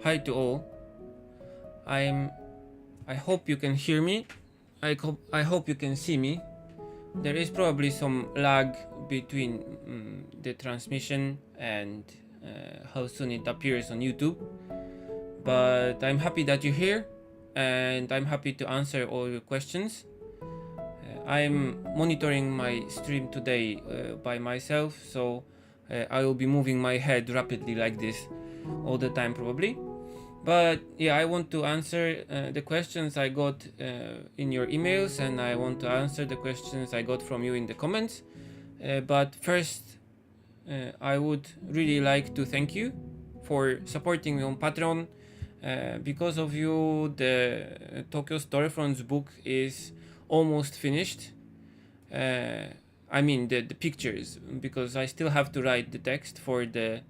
Hi to all. I hope you can hear me. I hope you can see me. There is probably some lag between the transmission and how soon it appears on YouTube. But I'm happy that you're here, and I'm happy to answer all your questions. I'm monitoring my stream today by myself, so I will be moving my head rapidly like this all the time probably. But yeah, I want to answer the questions I got in your emails, and I want to answer the questions I got from you in the comments. But first, I would really like to thank you for supporting me on Patreon. Because of you, the Tokyo Storefronts book is almost finished. I mean the pictures, because I still have to write the text for the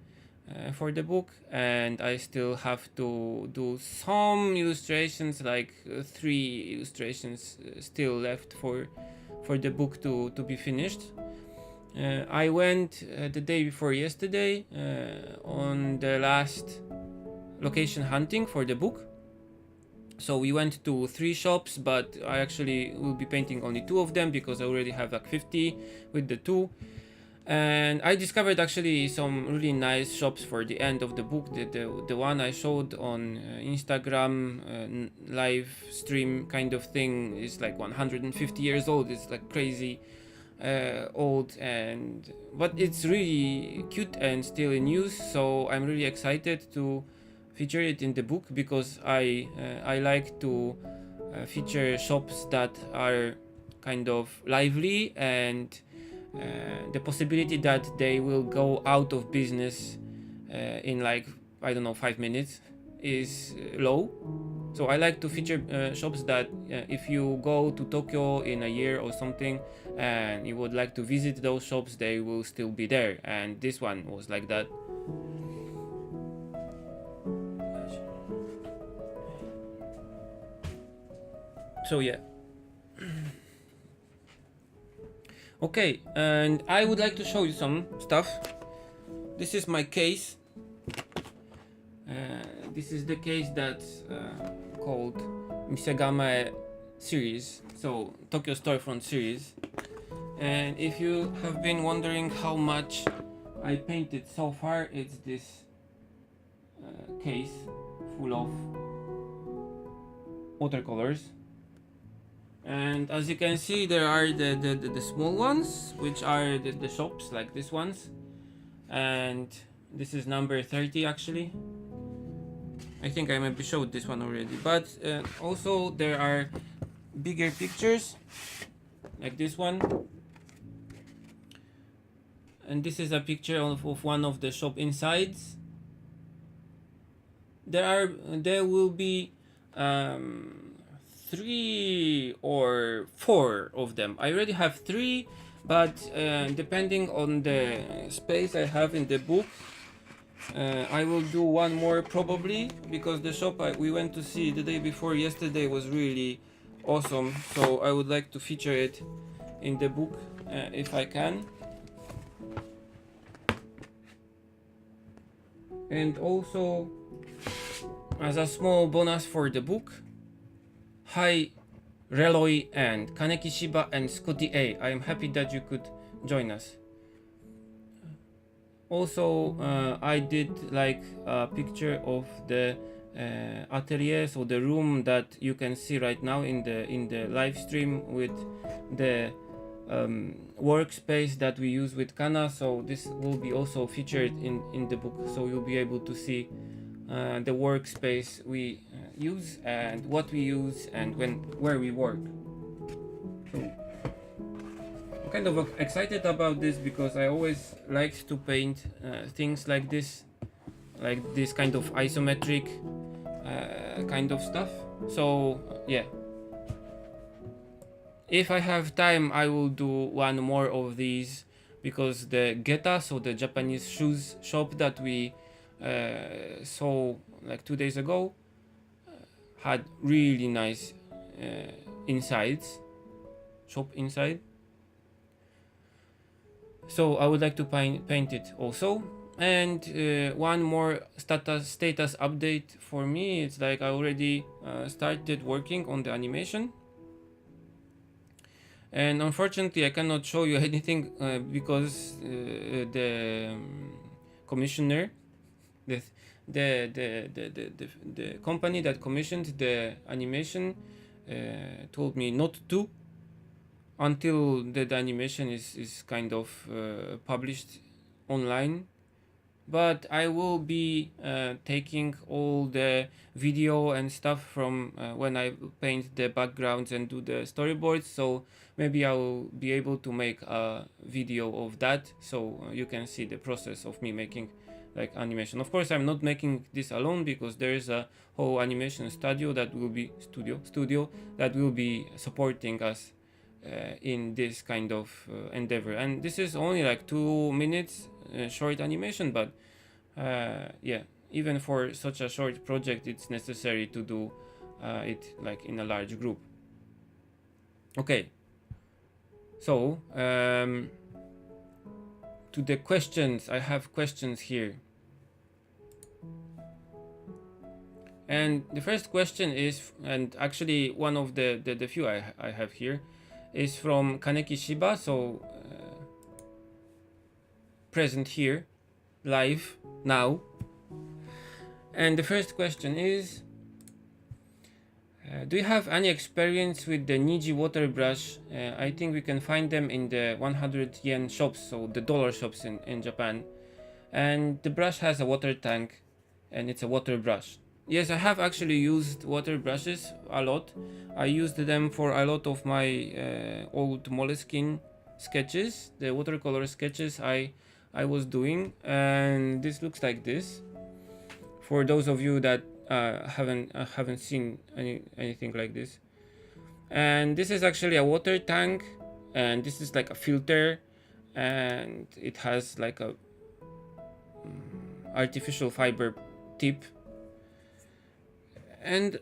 book, and I still have to do some illustrations, like 3 illustrations still left for the book to be finished. I went the day before yesterday on the last location hunting for the book. So we went to 3 shops, but I actually will be painting only 2 of them because I already have like 50 with the 2. And I discovered actually some really nice shops for the end of the book. The one I showed on Instagram live stream kind of thing is like 150 years old. It's like crazy old, but it's really cute and still in use. So I'm really excited to feature it in the book, because I like to feature shops that are kind of lively, and the possibility that they will go out of business in like, I don't know, 5 minutes is low. So I like to feature shops that if you go to Tokyo in a year or something and you would like to visit those shops, they will still be there. And this one was like that. So yeah. Okay, and I would like to show you some stuff. This is my case. This is the case that's called Misagame series, so Tokyo Storefront series. And if you have been wondering how much I painted so far, it's this case full of watercolors. And as you can see, there are the small ones, which are the shops, like this ones. And this is number 30 actually. I think I maybe showed this one already. But also there are bigger pictures, like this one. And this is a picture of one of the shop insides. There will be 3 or 4 of them. I already have 3, but depending on the space I have in the book, I will do 1 more probably, because the shop we went to see the day before yesterday was really awesome. So I would like to feature it in the book if I can. And also, as a small bonus for the book, Hi Reloy and Kaneki Shiba and Scotty A. I am happy that you could join us. Also, I did like a picture of the atelier, so the room that you can see right now in the live stream with the workspace that we use with Kana. So this will be also featured in the book, so you'll be able to see the workspace we use and what we use and where we work. So I'm kind of excited about this because I always liked to paint things like this kind of isometric kind of stuff. So yeah, if I have time I will do one more of these, because the Geta, so the Japanese shoes shop that we saw like 2 days ago, had really nice shop inside. So I would like to paint it also. And one more status update for me. It's like I already started working on the animation, and unfortunately I cannot show you anything because the commissioner, the company that commissioned the animation told me not to, until the animation is kind of published online. But I will be taking all the video and stuff from when I paint the backgrounds and do the storyboards, so maybe I will be able to make a video of that, so you can see the process of me making like animation. Of course I'm not making this alone, because there is a whole animation studio that will be supporting us in this kind of endeavor. And this is only like 2 minutes short animation, but yeah, even for such a short project it's necessary to do it like in a large group. Okay, so to the questions. I have questions here, and the first question is, and actually one of the few I have here is from Kaneki Shiba, so present here live now. And the first question is, do you have any experience with the Niji water brush? I think we can find them in the 100 yen shops, so the dollar shops in Japan. And the brush has a water tank, and it's a water brush. Yes, I have actually used water brushes a lot. I used them for a lot of my old Moleskine sketches, the watercolor sketches I was doing, and this looks like this. For those of you that haven't seen anything like this, and this is actually a water tank, and this is like a filter, and it has like a artificial fiber tip. And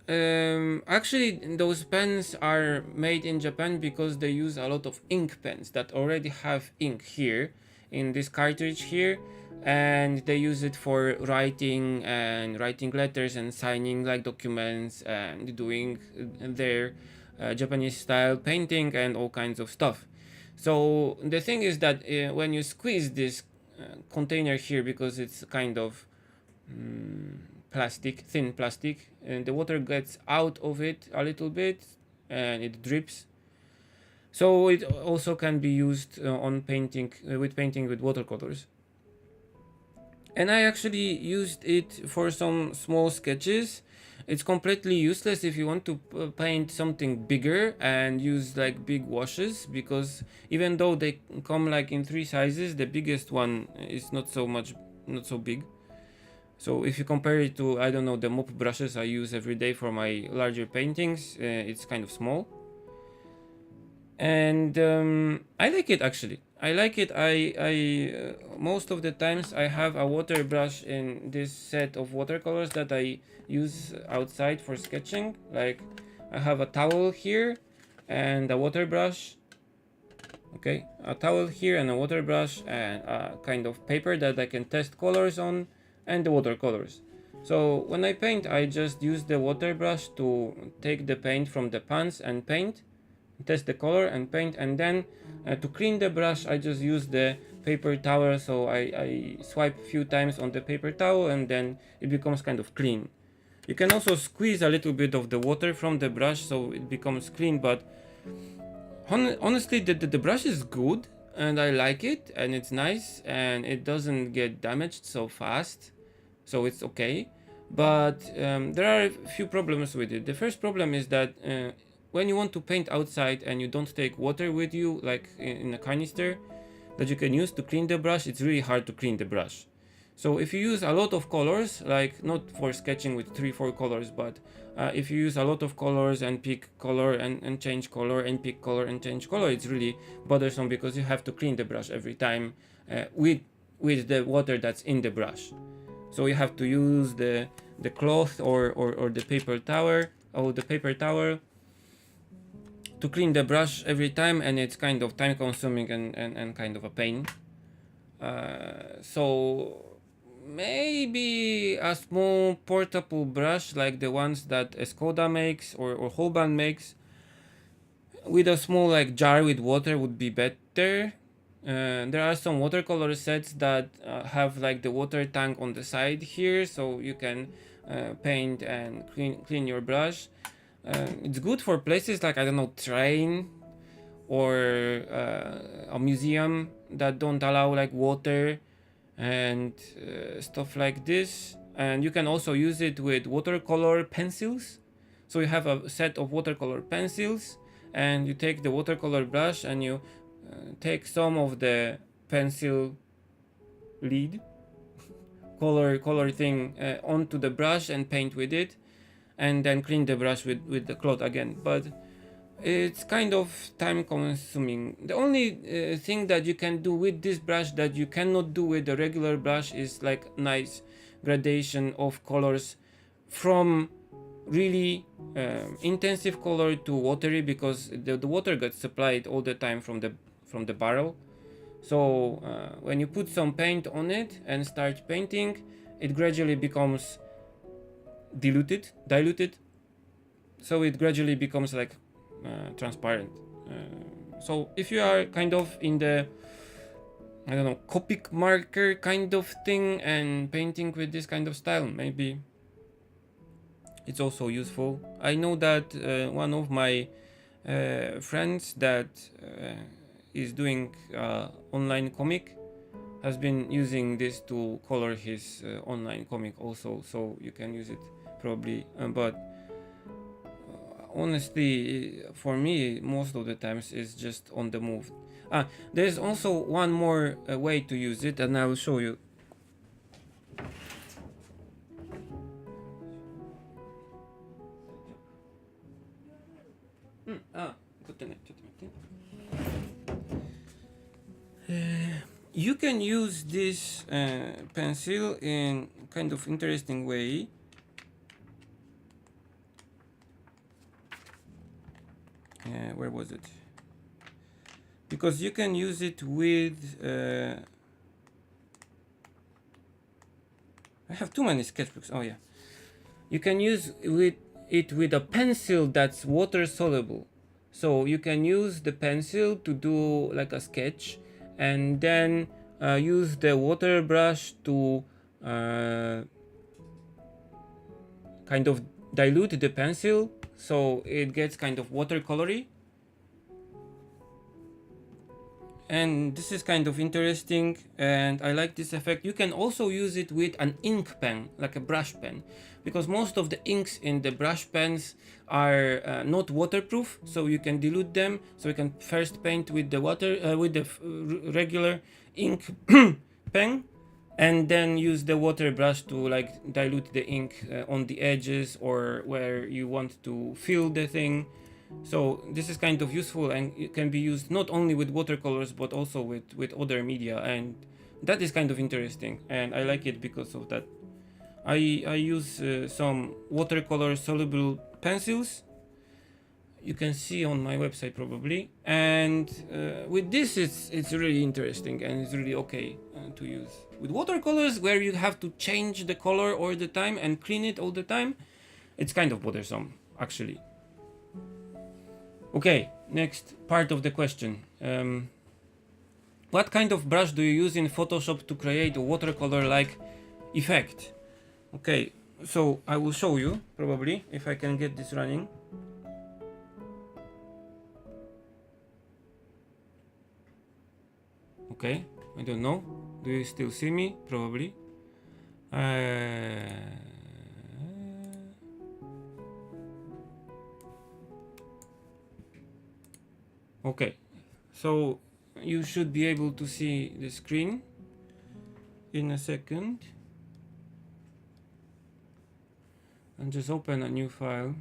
actually those pens are made in Japan because they use a lot of ink pens that already have ink here in this cartridge here, and they use it for writing letters and signing like documents and doing their Japanese style painting and all kinds of stuff. So the thing is that when you squeeze this container here, because it's kind of thin plastic, and the water gets out of it a little bit and it drips. So it also can be used on painting with watercolors. And I actually used it for some small sketches. It's completely useless if you want to paint something bigger and use like big washes, because even though they come like in 3 sizes, the biggest one is not so big. So if you compare it to, I don't know, the mop brushes I use every day for my larger paintings, it's kind of small. And I like it actually. I like it. I most of the times I have a water brush in this set of watercolors that I use outside for sketching. Like I have a towel here and a water brush. Okay, a towel here and a water brush and a kind of paper that I can test colors on, and the watercolors. So when I paint, I just use the water brush to take the paint from the pans and paint, test the color and paint, and then to clean the brush I just use the paper towel. So I swipe a few times on the paper towel and then it becomes kind of clean. You can also squeeze a little bit of the water from the brush so it becomes clean, but honestly the brush is good and I like it and it's nice and it doesn't get damaged so fast, so it's okay. But there are a few problems with it. The first problem is that when you want to paint outside and you don't take water with you, like in a canister that you can use to clean the brush, it's really hard to clean the brush. So if you use a lot of colors, like not for sketching with 3-4 colors, but if you use a lot of colors and pick color and change color and pick color and change color, it's really bothersome because you have to clean the brush every time with the water that's in the brush. So you have to use the cloth or the paper towel or the paper towel to clean the brush every time, and it's kind of time consuming and kind of a pain. So maybe a small portable brush like the ones that Skoda makes or Holban makes with a small like jar with water would be better. There are some watercolor sets that have like the water tank on the side here, so you can paint and clean your brush. It's good for places like, I don't know, train or a museum that don't allow like water and stuff like this. And you can also use it with watercolor pencils. So you have a set of watercolor pencils and you take the watercolor brush and you take some of the pencil lead color thing onto the brush and paint with it, and then clean the brush with the cloth again. But it's kind of time consuming. The only thing that you can do with this brush that you cannot do with the regular brush is like nice gradation of colors from really intensive color to watery, because the water gets supplied all the time from the barrel. So when you put some paint on it and start painting, it gradually becomes diluted, so it gradually becomes like transparent. So if you are kind of in the, I don't know, Copic marker kind of thing and painting with this kind of style, maybe it's also useful. I know that one of my friends that is doing online comic has been using this to color his online comic also, so you can use it probably. But honestly, for me, most of the times it's just on the move. There's also one more way to use it, and I will show you. You can use this pencil in kind of interesting way. Where was it? Because you can use it with I have too many sketchbooks. Oh yeah, you can use it with a pencil that's water soluble. So you can use the pencil to do like a sketch, and then use the water brush to kind of dilute the pencil so it gets kind of watercolory. And this is kind of interesting and I like this effect. You can also use it with an ink pen, like a brush pen, because most of the inks in the brush pens are not waterproof, so you can dilute them. So you can first paint with the water with the regular ink pen, and then use the water brush to like dilute the ink on the edges or where you want to fill the thing. So this is kind of useful and it can be used not only with watercolors but also with other media, and that is kind of interesting and I like it because of that. I use some watercolor soluble pencils, you can see on my website probably, and with this it's really interesting and it's really okay. to use. With watercolors, where you have to change the color all the time and clean it all the time, it's kind of bothersome, actually. Okay, next part of the question. What kind of brush do you use in Photoshop to create a watercolor-like effect? Okay, so I will show you, probably, if I can get this running. Okay, I don't know. Do you still see me? Probably. Okay, so you should be able to see the screen in a second. And just open a new file.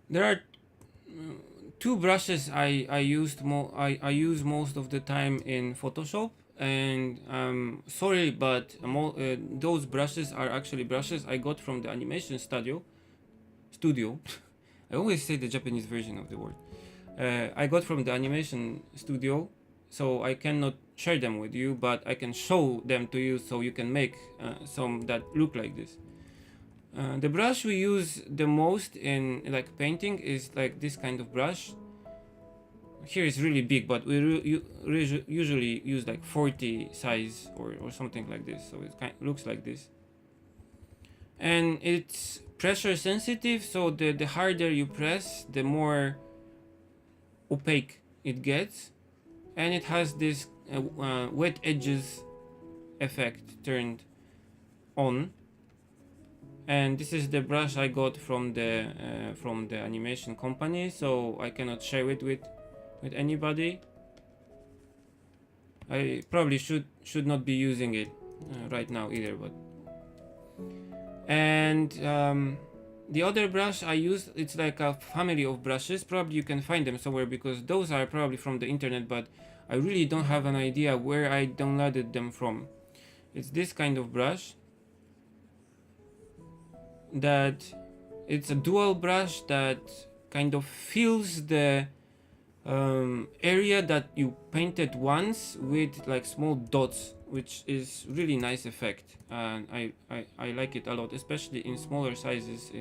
There are two brushes I use most of the time in Photoshop, and sorry, but those brushes are actually brushes I got from the animation studio. I always say the Japanese version of the word. I got from the animation studio, so I cannot share them with you, but I can show them to you so you can make some that look like this. The brush we use the most in like painting is like this kind of brush. Here is really big, but we usually use like 40 size or something like this, so it looks like this. And it's pressure sensitive, so the harder you press, the more opaque it gets, and it has this wet edges effect turned on. And this is the brush I got from the animation company, so I cannot share it with anybody. I probably should not be using it right now either, but and the other brush I use, it's like a family of brushes. Probably you can find them somewhere because those are probably from the internet, but I really don't have an idea where I downloaded them from. It's this kind of brush that it's a dual brush that kind of fills the area that you painted once with like small dots, which is really nice effect, and I like it a lot, especially in smaller sizes.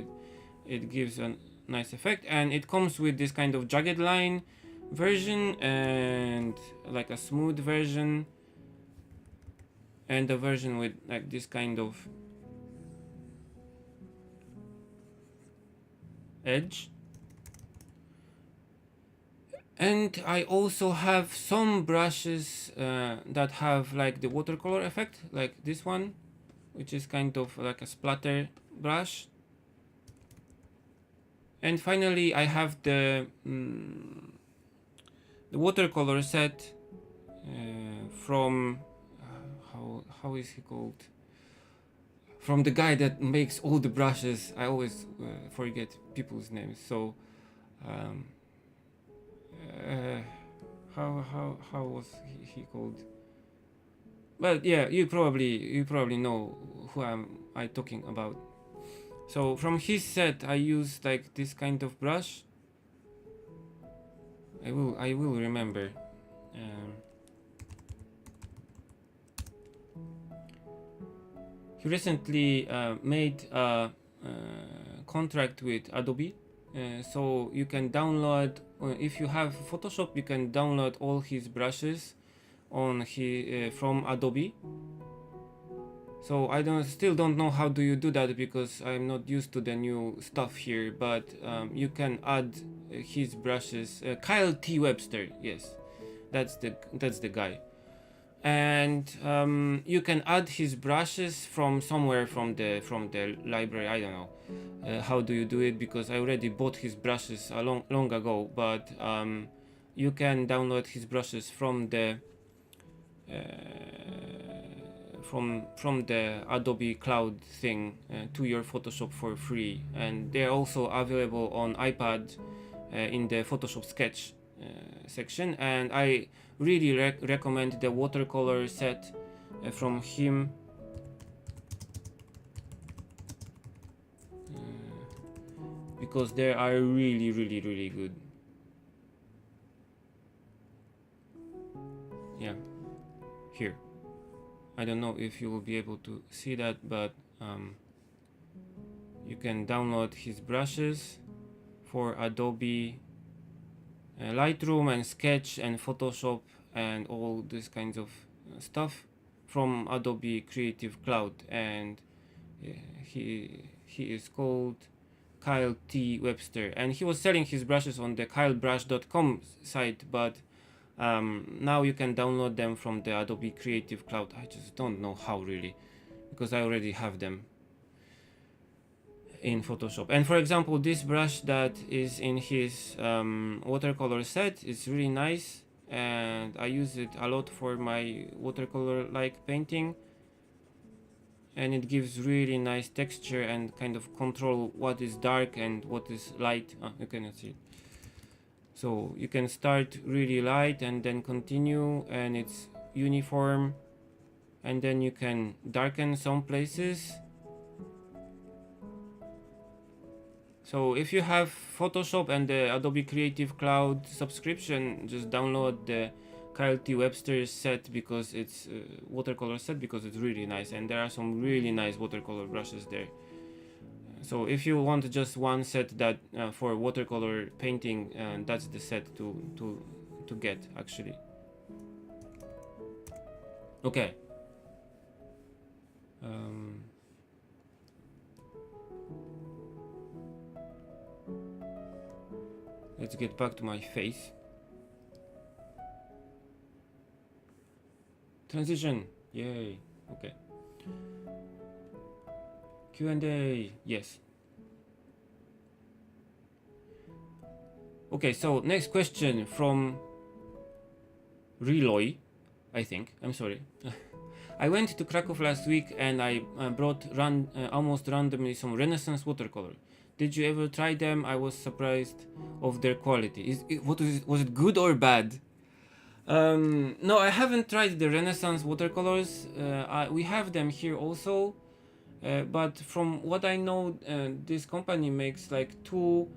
It gives a nice effect, and it comes with this kind of jagged line version and like a smooth version and a version with like this kind of edge. And I also have some brushes that have like the watercolor effect, like this one, which is kind of like a splatter brush. And finally I have the watercolor set from how is he called? From the guy that makes all the brushes. I always forget people's names. So how was he called? But yeah, you probably know who I talking about. So from his set I use like this kind of brush. I will remember. He recently made a contract with Adobe, so you can download, if you have Photoshop, you can download all his brushes on from Adobe. So I still don't know how do you do that because I'm not used to the new stuff here, but you can add his brushes. Kyle T. Webster, yes, that's the guy. And you can add his brushes from somewhere from the library. I don't know how do you do it because I already bought his brushes long ago, but you can download his brushes from the from the Adobe Cloud thing to your Photoshop for free, and they're also available on iPad in the Photoshop Sketch section. And I really recommend the watercolor set from him. because they are really good. Yeah, here. I don't know if you will be able to see that, but you can download his brushes for Adobe Lightroom and Sketch and Photoshop and all these kinds of stuff from Adobe Creative Cloud. And he is called Kyle T. Webster, and he was selling his brushes on the kylebrush.com site, but now you can download them from the Adobe Creative Cloud. I just don't know how, really, because I already have them in Photoshop. And for example, this brush that is in his watercolor set is really nice, and I use it a lot for my watercolor like painting, and it gives really nice texture and kind of control what is dark and what is light. You cannot see it. So you can start really light and then continue, and it's uniform, and then you can darken some places. So if you have Photoshop and the Adobe Creative Cloud subscription, just download the Kyle T. Webster set, because it's watercolor set, because it's really nice, and there are some really nice watercolor brushes there. So if you want just one set that for watercolor painting, that's the set to get, actually. Okay. Let's get back to my face. Transition, yay. Okay. Q&A, yes. Okay, so next question from Reloy, I think. I'm sorry. I went to Krakow last week and I brought almost randomly some Renaissance watercolor. Did you ever try them? I was surprised of their quality. Was it good or bad? No, I haven't tried the Renaissance watercolors. We have them here also, but from what I know, this company makes like two.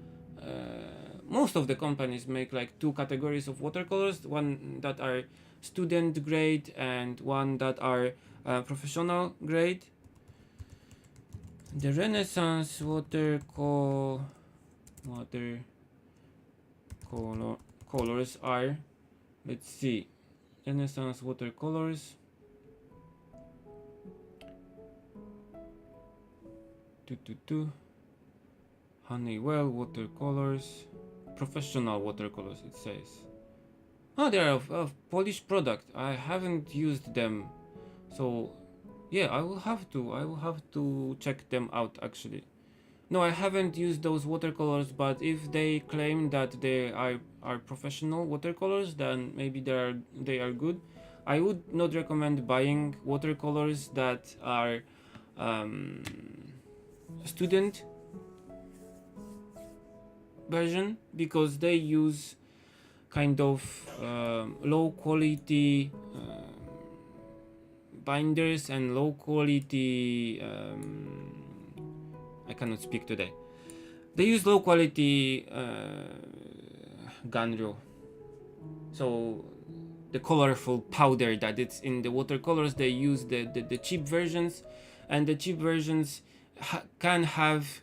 Most of the companies make like two categories of watercolors: one that are student grade and one that are professional grade. The Renaissance watercolors are, let's see, Renaissance watercolors. Honeywell watercolors, professional watercolors, it says. Oh, they are a Polish product. I haven't used them, so yeah, I will have to check them out, actually. No, I haven't used those watercolors, but if they claim that they are professional watercolors, then maybe they are good. I would not recommend buying watercolors that are student version, because they use kind of low quality binders and low quality I cannot speak today. They use low quality Ganryo. So the colorful powder that it's in the watercolors, they use the cheap versions, and the cheap versions can have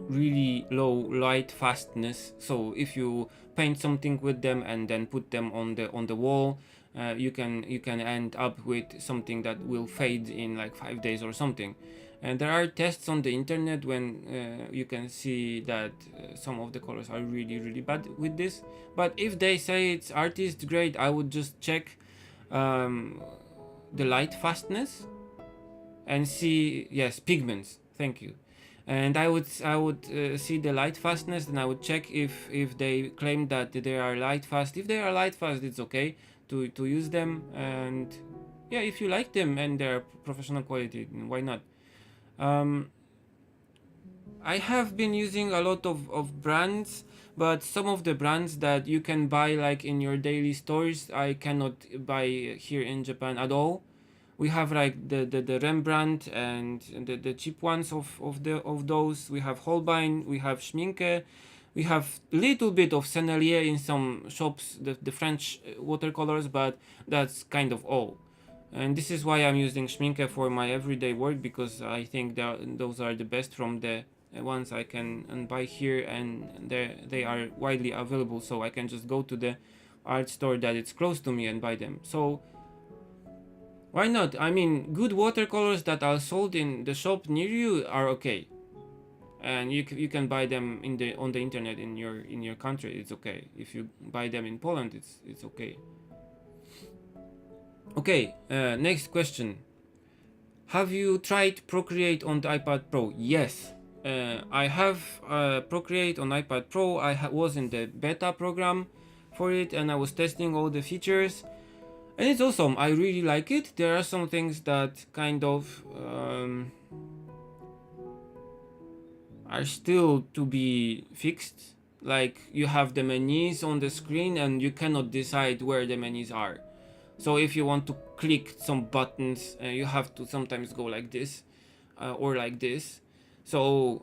really low light fastness. So if you paint something with them and then put them on the wall, you can end up with something that will fade in like 5 days or something. And there are tests on the internet when you can see that some of the colors are really bad with this. But if they say it's artist grade, I would just check the light fastness and see, yes, pigments, thank you. And I would see the light fastness, and I would check if they claim that they are light fast. If they are light fast, it's okay to use them. And yeah, if you like them and they're professional quality, why not? I have been using a lot of brands, but some of the brands that you can buy like in your daily stores, I cannot buy here in Japan at all. We have like the Rembrandt and the cheap ones of those. We have Holbein, we have Schminke, we have little bit of Sennelier in some shops, the French watercolors, but that's kind of all. And this is why I'm using Schminke for my everyday work, because I think those are the best from the ones I can buy here, and they are widely available, so I can just go to the art store that it's close to me and buy them. So why not? I mean, good watercolors that are sold in the shop near you are okay, and you can buy them on the internet in your country. It's okay. If you buy them in Poland, it's okay. Okay, next question. Have you tried Procreate on the iPad Pro? Yes, I have Procreate on iPad Pro. I was in the beta program for it, and I was testing all the features, and it's awesome. I really like it. There are some things that kind of are still to be fixed. Like you have the menus on the screen, and you cannot decide where the menus are. So if you want to click some buttons, you have to sometimes go like this or like this. So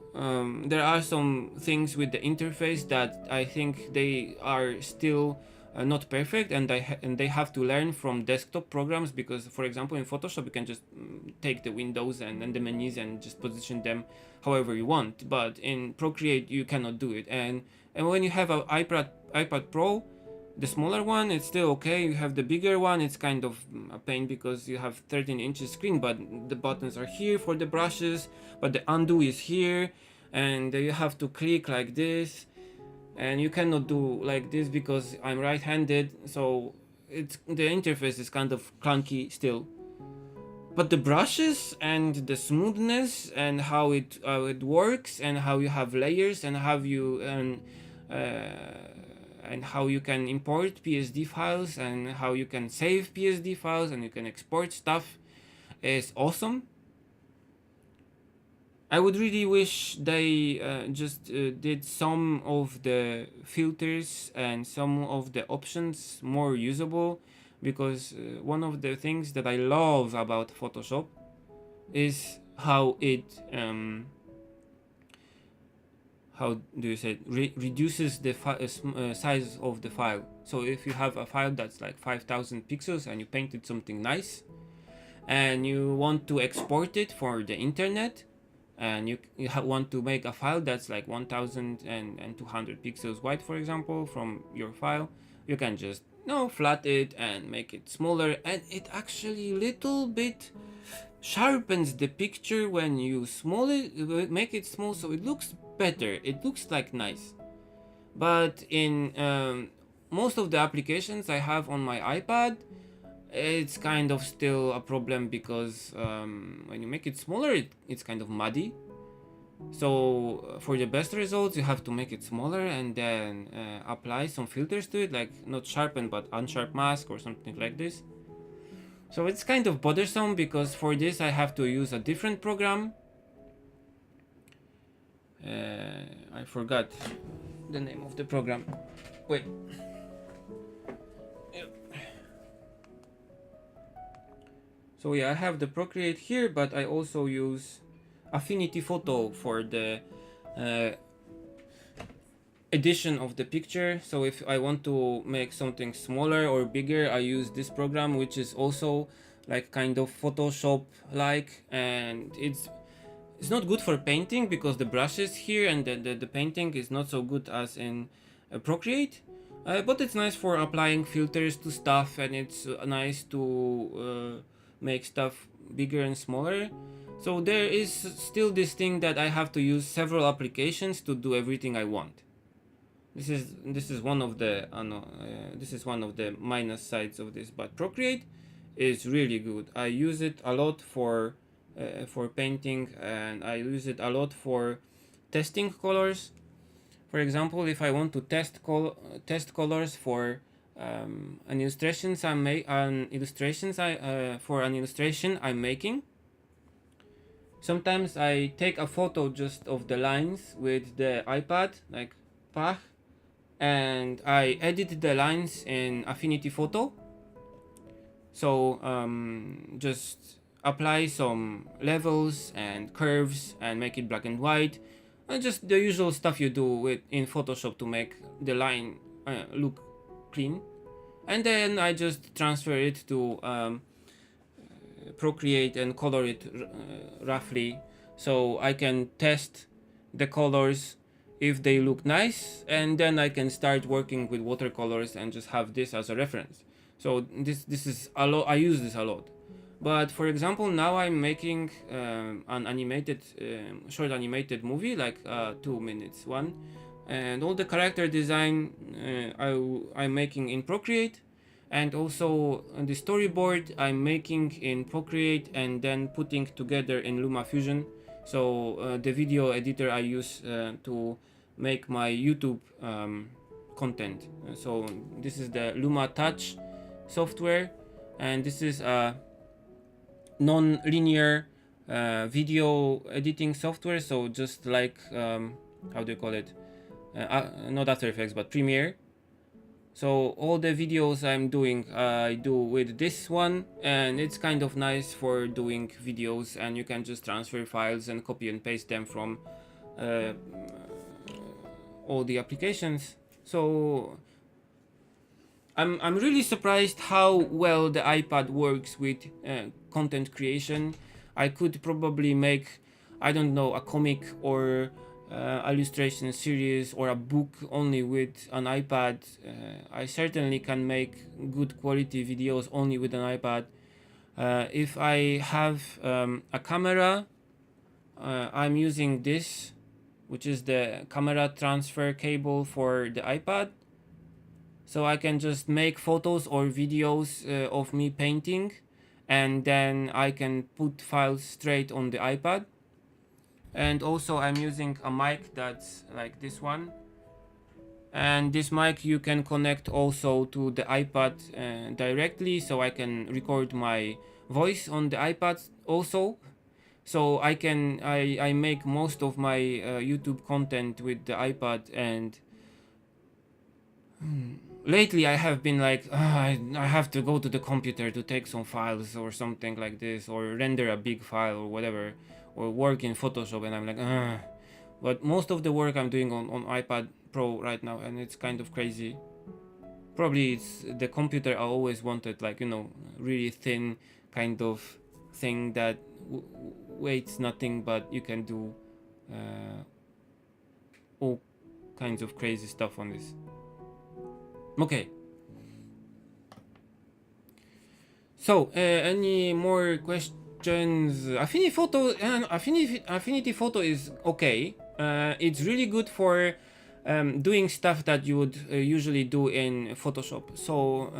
there are some things with the interface that I think they are still not perfect, and they have to learn from desktop programs, because for example in Photoshop you can just take the windows and the menus and just position them however you want, but in Procreate you cannot do it. And when you have an iPad Pro, the smaller one, it's still okay. You have the bigger one, it's kind of a pain because you have 13 inches screen, but the buttons are here for the brushes, but the undo is here, and you have to click like this, and you cannot do like this because I'm right-handed, so the interface is kind of clunky still. But the brushes and the smoothness and how it works, and how you have layers, and how you can import PSD files, and how you can save PSD files, and you can export stuff is awesome. I would really wish they just did some of the filters and some of the options more usable, because one of the things that I love about Photoshop is how it how do you say it? Reduces the size of the file. So if you have a file that's like 5,000 pixels and you painted something nice and you want to export it for the internet, and you want to make a file that's like 1,200 pixels wide, for example, from your file, you can just flat it and make it smaller, and it actually little bit sharpens the picture when you make it small, so it looks better, it looks like nice. But in most of the applications I have on my iPad, it's kind of still a problem, because when you make it smaller, it's kind of muddy. So for the best results you have to make it smaller and then apply some filters to it, like not sharpen but unsharp mask or something like this. So it's kind of bothersome, because for this I have to use a different program. I forgot the name of the program. Wait. So yeah, I have the Procreate here, but I also use Affinity Photo for the edition of the picture. So if I want to make something smaller or bigger, I use this program, which is also like kind of Photoshop like, and it's not good for painting because the brushes here and the painting is not so good as in Procreate, but it's nice for applying filters to stuff, and it's nice to make stuff bigger and smaller. So there is still this thing that I have to use several applications to do everything I want. This is one of the this is one of the minus sides of this, but Procreate is really good. I use it a lot for painting, and I use it a lot for testing colors. For example, if I want to test colors for an illustration I'm making, sometimes I take a photo just of the lines with the iPad, like Pach, and I edit the lines in Affinity Photo. So just apply some levels and curves and make it black and white, and just the usual stuff you do with in Photoshop to make the line look clean. And then I just transfer it to Procreate and color it roughly, so I can test the colors if they look nice, and then I can start working with watercolors and just have this as a reference. So this is a lot. I use this a lot. But for example, now I'm making an animated short animated movie, like 2 minutes one, and all the character design I'm making in Procreate, and also the storyboard I'm making in Procreate and then putting together in LumaFusion. So the video editor I use to make my YouTube content. So this is the Luma Touch software, and this is a non-linear video editing software. So just like how do you call it? Not After Effects, but Premiere. So all the videos I'm doing, I do with this one, and it's kind of nice for doing videos, and you can just transfer files and copy and paste them from all the applications. So I'm really surprised how well the iPad works with content creation. I could probably make, I don't know, a comic or illustration series or a book only with an iPad. I certainly can make good quality videos only with an iPad. If I have a camera, I'm using this, which is the camera transfer cable for the iPad. So I can just make photos or videos of me painting, and then I can put files straight on the iPad. And also I'm using a mic that's like this one, and this mic you can connect also to the iPad directly, so I can record my voice on the iPad also. So I make most of my YouTube content with the iPad, and lately I have been like, I have to go to the computer to take some files or something like this, or render a big file or whatever, or work in Photoshop, and I'm like, but most of the work I'm doing on iPad Pro right now, and it's kind of crazy. Probably it's the computer I always wanted, like, really thin kind of thing that weighs nothing, but you can do all kinds of crazy stuff on this. Okay. So, any more questions? Affinity Photo is okay. It's really good for doing stuff that you would usually do in Photoshop. So,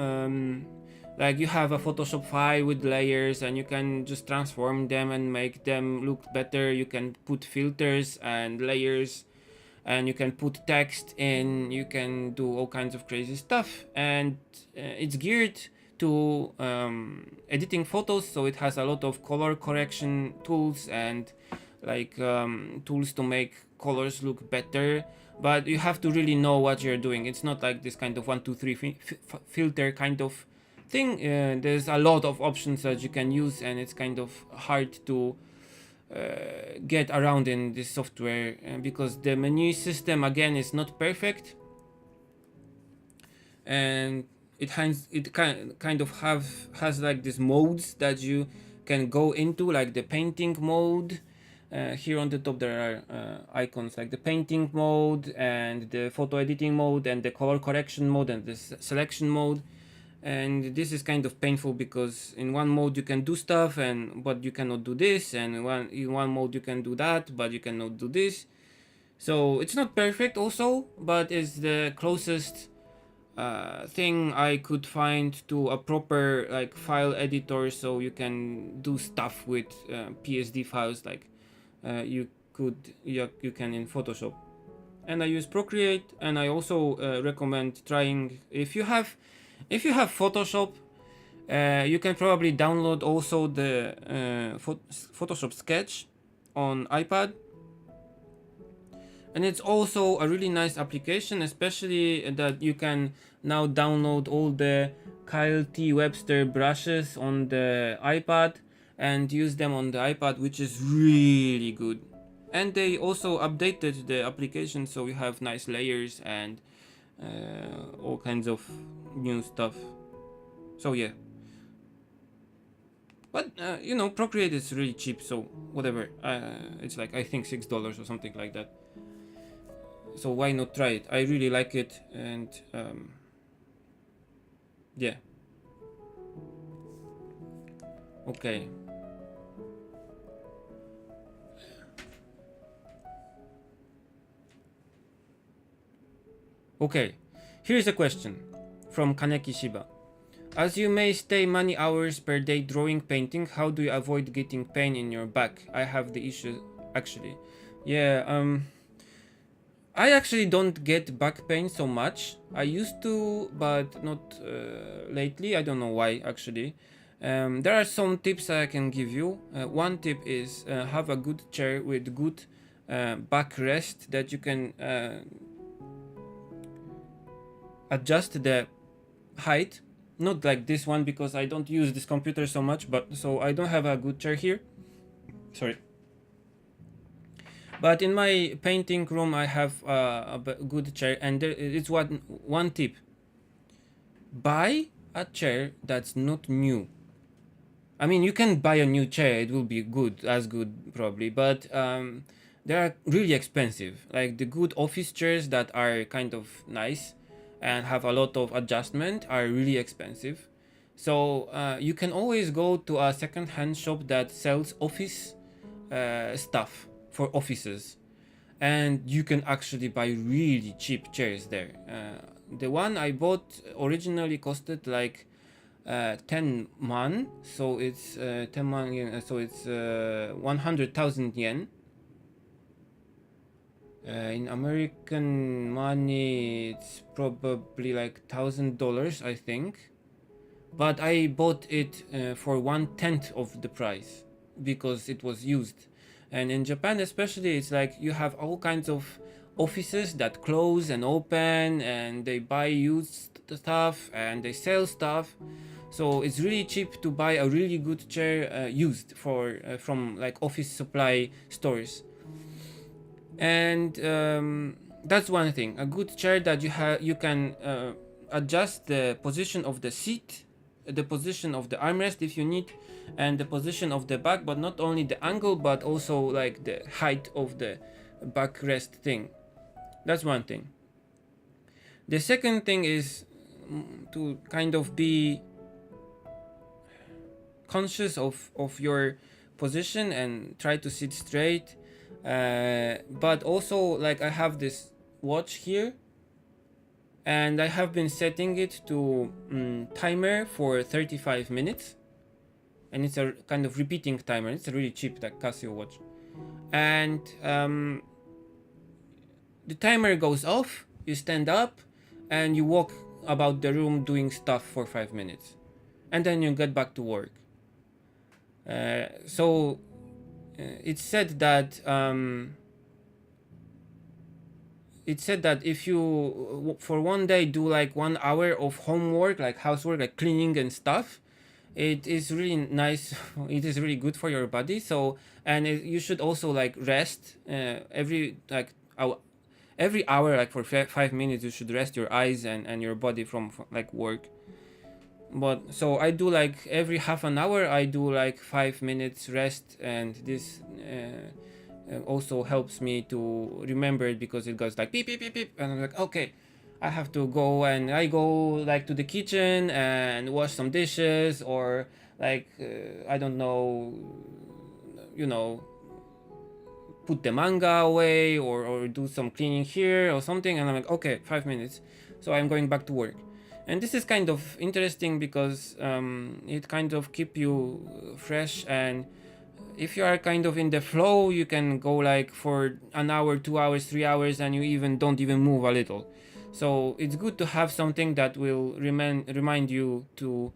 like you have a Photoshop file with layers, and you can just transform them and make them look better. You can put filters and layers, and you can put text in, you can do all kinds of crazy stuff, and it's geared to editing photos, so it has a lot of color correction tools and like tools to make colors look better, but you have to really know what you're doing. It's not like this kind of 1 2 3 filter kind of thing. There's a lot of options that you can use, and it's kind of hard to get around in this software because the menu system again is not perfect, and it kind of has like these modes that you can go into, like the painting mode. Here on the top there are icons like the painting mode and the photo editing mode and the color correction mode and the selection mode. And this is kind of painful because in one mode you can do stuff but you cannot do this, and in one mode you can do that but you cannot do this. So it's not perfect also, but it's the closest thing I could find to a proper like file editor, so you can do stuff with PSD files like you can in Photoshop. And I use Procreate, and I also recommend trying, if you have Photoshop, you can probably download also the Photoshop Sketch on iPad. And it's also a really nice application, especially that you can now download all the Kyle T. Webster brushes on the iPad and use them on the iPad, which is really good. And they also updated the application so you have nice layers and all kinds of new stuff. So yeah. But you know, Procreate is really cheap, so whatever. It's like I think $6 or something like that. So why not try it? I really like it, and yeah. Okay. Okay. Here's a question from Kaneki Shiba. As you may stay many hours per day drawing painting, how do you avoid getting pain in your back? I have the issue actually. Yeah, I actually don't get back pain so much. I used to, but not lately. I don't know why actually. There are some tips I can give you. One tip is have a good chair with good backrest that you can adjust the height. Not like this one because I don't use this computer so much, but so I don't have a good chair here. Sorry. But in my painting room, I have a good chair, and it's one tip: buy a chair that's not new. I mean, you can buy a new chair; it will be good, as good probably, but they are really expensive. Like the good office chairs that are kind of nice and have a lot of adjustment are really expensive. So you can always go to a second-hand shop that sells office stuff for offices, and you can actually buy really cheap chairs there. The one I bought originally costed like 10 man, so it's 10 man yen, so it's 100,000 yen. In American money, it's probably like $1,000, I think. But I bought it for 1/10 of the price because it was used. And in Japan, especially, it's like you have all kinds of offices that close and open, and they buy used stuff and they sell stuff. So it's really cheap to buy a really good chair used for from like office supply stores. And that's one thing. A good chair that you can adjust the position of the seat, the position of the armrest if you need, and the position of the back, but not only the angle but also like the height of the backrest thing. That's one thing. The second thing is to kind of be conscious of your position and try to sit straight. But also, like, I have this watch here, and I have been setting it to timer for 35 minutes, and it's a kind of repeating timer. It's a really cheap, like, Casio watch, and the timer goes off. You stand up, and you walk about the room doing stuff for 5 minutes, and then you get back to work. So it's said that if you for one day do like 1 hour of homework, like housework, like cleaning and stuff, it is really nice. It is really good for your body. So, and you should also like rest every hour, like for 5 minutes you should rest your eyes and your body from like work. But so I do like every half an hour I do like 5 minutes rest, and this also helps me to remember it because it goes like beep beep beep beep, and I'm like, okay, I have to go, and I go like to the kitchen and wash some dishes, or like I don't know, you know, put the manga away, or do some cleaning here or something, and I'm like, okay, 5 minutes, so I'm going back to work. And this is kind of interesting because it kind of keep you fresh, and if you are kind of in the flow, you can go like for an hour, 2 hours, 3 hours, and you even don't even move a little. So it's good to have something that will remind you to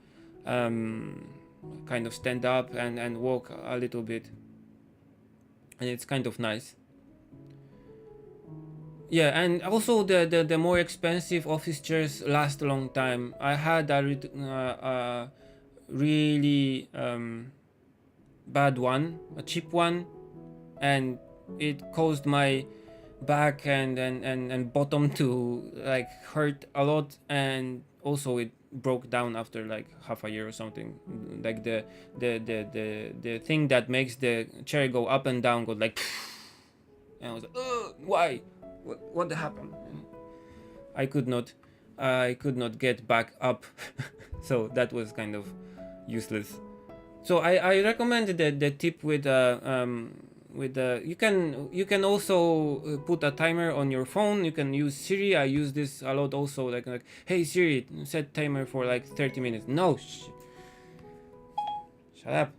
kind of stand up and walk a little bit, and it's kind of nice. Yeah, and also the more expensive office chairs last a long time. I had a really bad one, a cheap one, and it caused my back and bottom to like hurt a lot, and also it broke down after like half a year or something. Like the thing that makes the chair go up and down got like and I was like, why? What happened? And I could not get back up. So that was kind of useless. So I recommend the tip with you can also put a timer on your phone. You can use Siri. I use this a lot also, like hey Siri, set timer for like 30 minutes. No, shut up.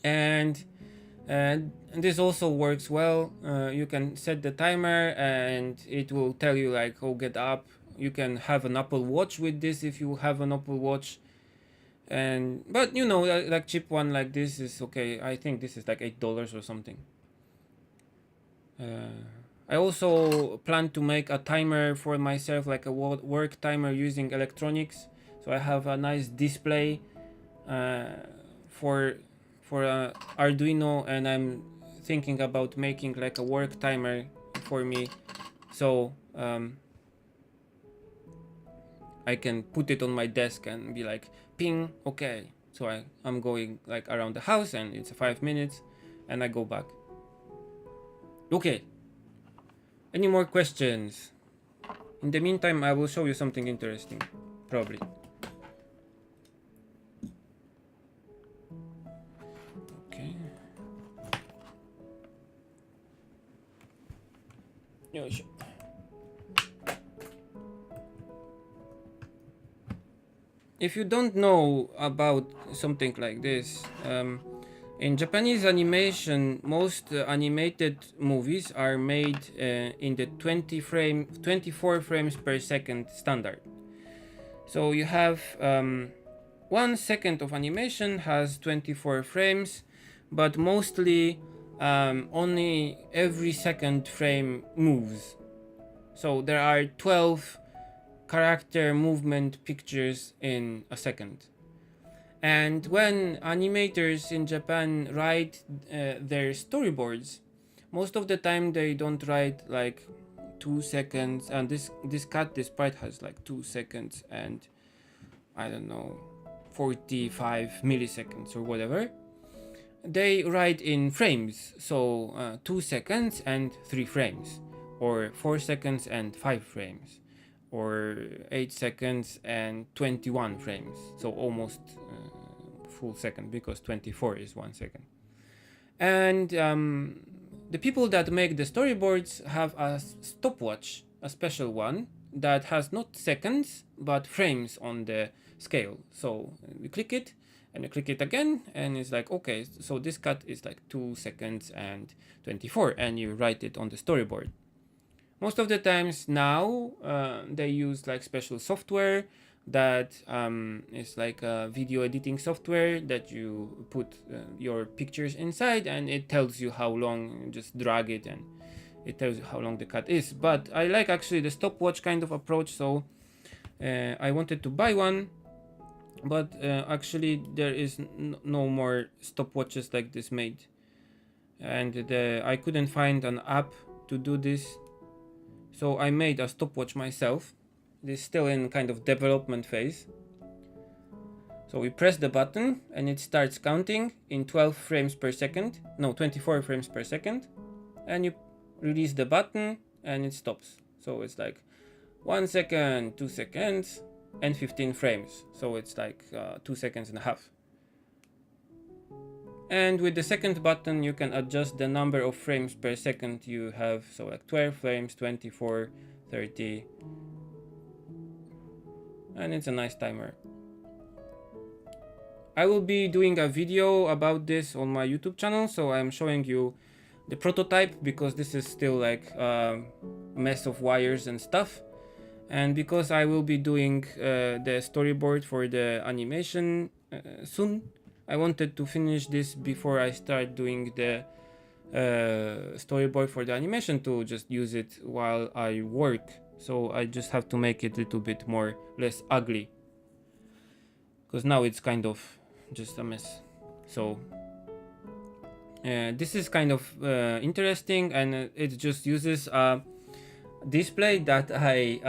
And this also works well. You can set the timer and it will tell you like, oh, get up. You can have an Apple Watch with this if you have an Apple Watch. And but you know, like cheap one like this is okay. I think this is like $8 or something. I also plan to make a timer for myself, like a work timer using electronics. So I have a nice display uh, for Arduino, and I'm thinking about making like a work timer for me, so I can put it on my desk and be like, ping, okay. So I'm going like around the house and it's 5 minutes and I go back. Okay. Any more questions? In the meantime, I will show you something interesting. Probably. Okay. Yoshi. If you don't know about something like this, in Japanese animation, most animated movies are made in the 24 frames per second standard. So you have 1 second of animation has 24 frames, but mostly only every second frame moves. So there are 12 character movement pictures in a second. And when animators in Japan write their storyboards, most of the time they don't write like 2 seconds, and this sprite has like 2 seconds and I don't know 45 milliseconds or whatever. They write in frames, so 2 seconds and 3 frames, or 4 seconds and 5 frames, or 8 seconds and 21 frames, so almost full second, because 24 is 1 second. And the people that make the storyboards have a stopwatch, a special one that has not seconds but frames on the scale. So we click it and you click it again and it's like, okay, so this cut is like 2 seconds and 24, and you write it on the storyboard. Most of the times now they use like special software that is like a video editing software that you put your pictures inside and it tells you how long. You just drag it and it tells you how long the cut is. But I like actually the stopwatch kind of approach, so I wanted to buy one, but actually there is no more stopwatches like this made, and I couldn't find an app to do this. So I made a stopwatch myself. This is still in kind of development phase. So we press the button and it starts counting in 12 frames per second. No, 24 frames per second. And you release the button and it stops. So it's like 1 second, 2 seconds, and 15 frames. So it's like 2 seconds and a half. And with the second button you can adjust the number of frames per second you have, so like 12 frames, 24, 30, and it's a nice timer. I will be doing a video about this on my YouTube channel, so I'm showing you the prototype because this is still like a mess of wires and stuff, and because I will be doing the storyboard for the animation soon, I wanted to finish this before I start doing the storyboard for the animation to just use it while I work. So I just have to make it a little bit less ugly, because now it's kind of just a mess. So this is kind of interesting, and it just uses a display that I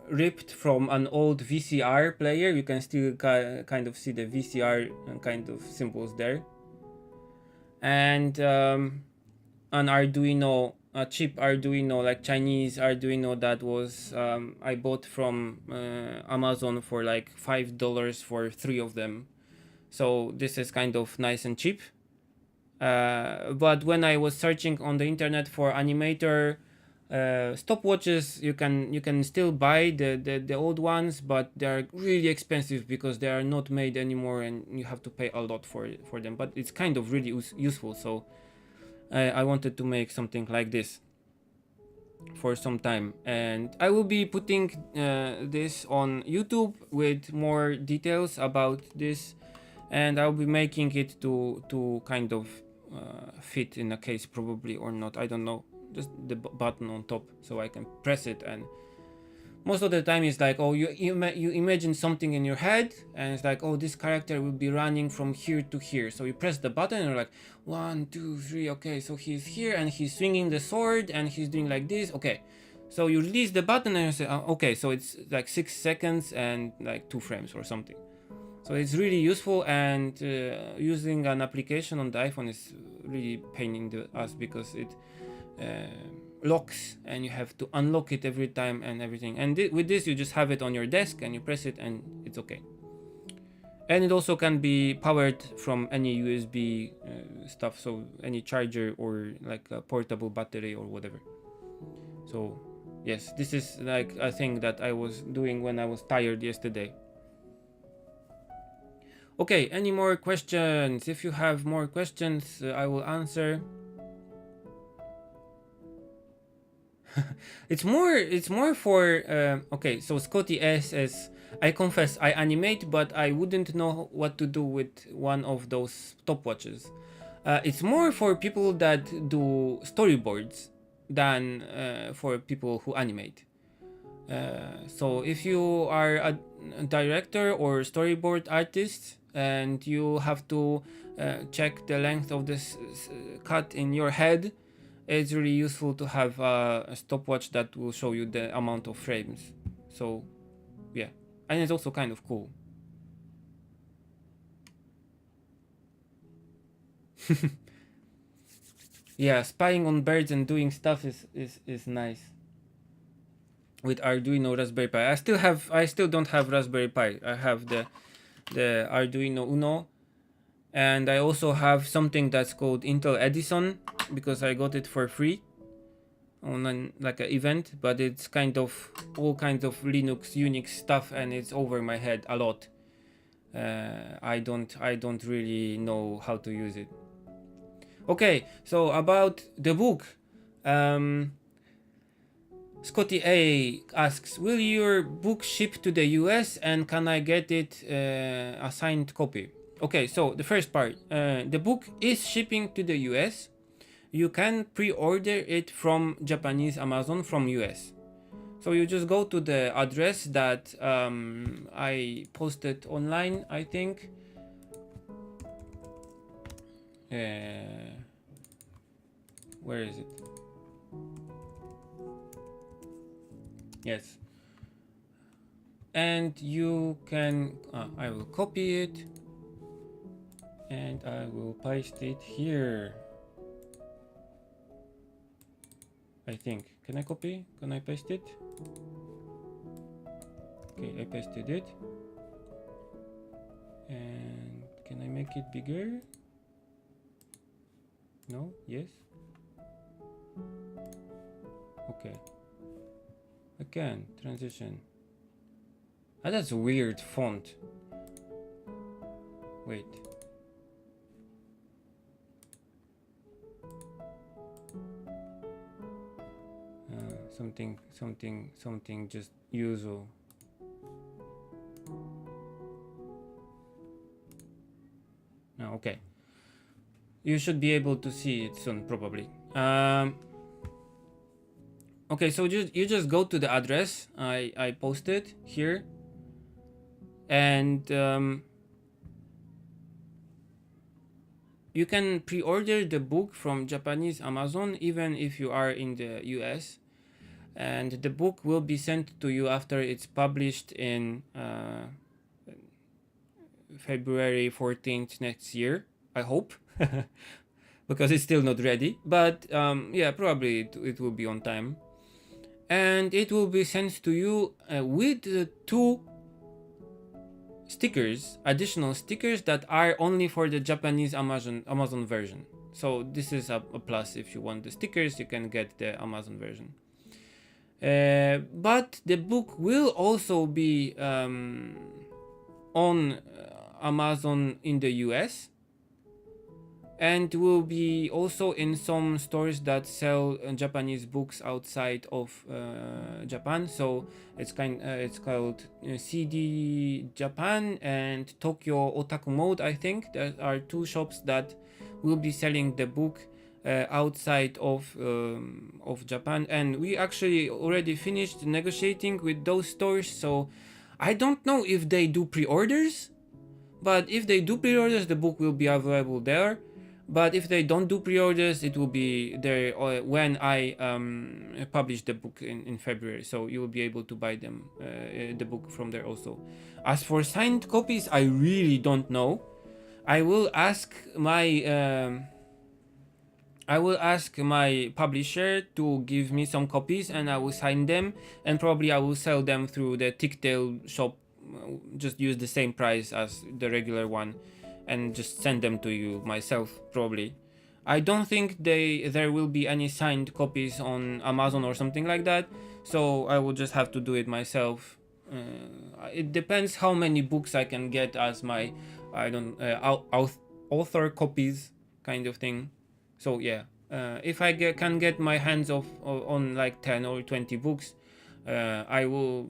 ripped from an old VCR player. You can still kind of see the VCR kind of symbols there, and an Arduino, a cheap Arduino, like Chinese Arduino, that was I bought from Amazon for like $5 for 3 of them. So this is kind of nice and cheap. But when I was searching on the internet for animator stopwatches, you can still buy the old ones, but they are really expensive because they are not made anymore, and you have to pay a lot for them. But it's kind of really useful. So I wanted to make something like this for some time, and I will be putting this on YouTube with more details about this, and I'll be making it to kind of fit in a case, probably, or not, I don't know. Just the button on top, so I can press it, and most of the time it's like, oh, you imagine something in your head, and it's like, oh, this character will be running from here to here, so you press the button and you're like, 1 2 3, okay, so he's here and he's swinging the sword and he's doing like this, okay. So you release the button and you say, okay, so it's like 6 seconds and like 2 frames or something. So it's really useful, and using an application on the iPhone is really pain in the ass, because it locks and you have to unlock it every time and everything. And with this, you just have it on your desk and you press it and it's okay. And it also can be powered from any USB stuff, so any charger or like a portable battery or whatever. So yes, this is like a thing that I was doing when I was tired yesterday. Okay, any more questions? If you have more questions, I will answer. It's more for okay, so Scotty S says, I confess I animate, but I wouldn't know what to do with one of those stopwatches. It's more for people that do storyboards than for people who animate. So if you are a director or storyboard artist and you have to check the length of this cut in your head, it's really useful to have a stopwatch that will show you the amount of frames. So yeah, and it's also kind of cool. Yeah, spying on birds and doing stuff is nice. With Arduino Raspberry Pi, I still don't have Raspberry Pi. I have the Arduino Uno, and I also have something that's called Intel Edison, because I got it for free on an event, but it's kind of all kinds of Linux Unix stuff, and it's over my head a lot. I don't really know how to use it. Okay, so about the book, Scotty A asks, will your book ship to the US, and can I get it a signed copy? Okay, so the first part, the book is shipping to the US. You can pre-order it from Japanese Amazon from US. So you just go to the address that I posted online, I think. Where is it? Yes. And you can, I will copy it and I will paste it here. I think. Can I copy? Can I paste it? Okay, I pasted it. And can I make it bigger? No? Yes? Okay. I can. Transition. That's a weird font. Wait. Something just usual. Okay. You should be able to see it soon, probably. Okay, so you just go to the address I posted here, and you can pre-order the book from Japanese Amazon even if you are in the US, and the book will be sent to you after it's published in February 14th next year, I hope. Because it's still not ready, but yeah, probably it will be on time, and it will be sent to you with two stickers, additional stickers that are only for the Japanese Amazon version. So this is a plus. If you want the stickers, you can get the Amazon version. But the book will also be on Amazon in the US, and will be also in some stores that sell Japanese books outside of Japan. So it's called CD Japan and Tokyo Otaku Mode. I think there are two shops that will be selling the book outside of Japan, and we actually already finished negotiating with those stores. So I don't know if they do pre-orders, but if they do pre-orders, the book will be available there. But if they don't do pre-orders, it will be there when I publish the book in February. So you will be able to buy them the book from there also. As for signed copies, I really don't know. I will ask my publisher to give me some copies, and I will sign them, and probably I will sell them through the Ticktail shop. Just use the same price as the regular one, and just send them to you myself, probably. I don't think there will be any signed copies on Amazon or something like that, so I will just have to do it myself. It depends how many books I can get as my author copies, kind of thing. So yeah, if I can get my hands on like 10 or 20 books, I will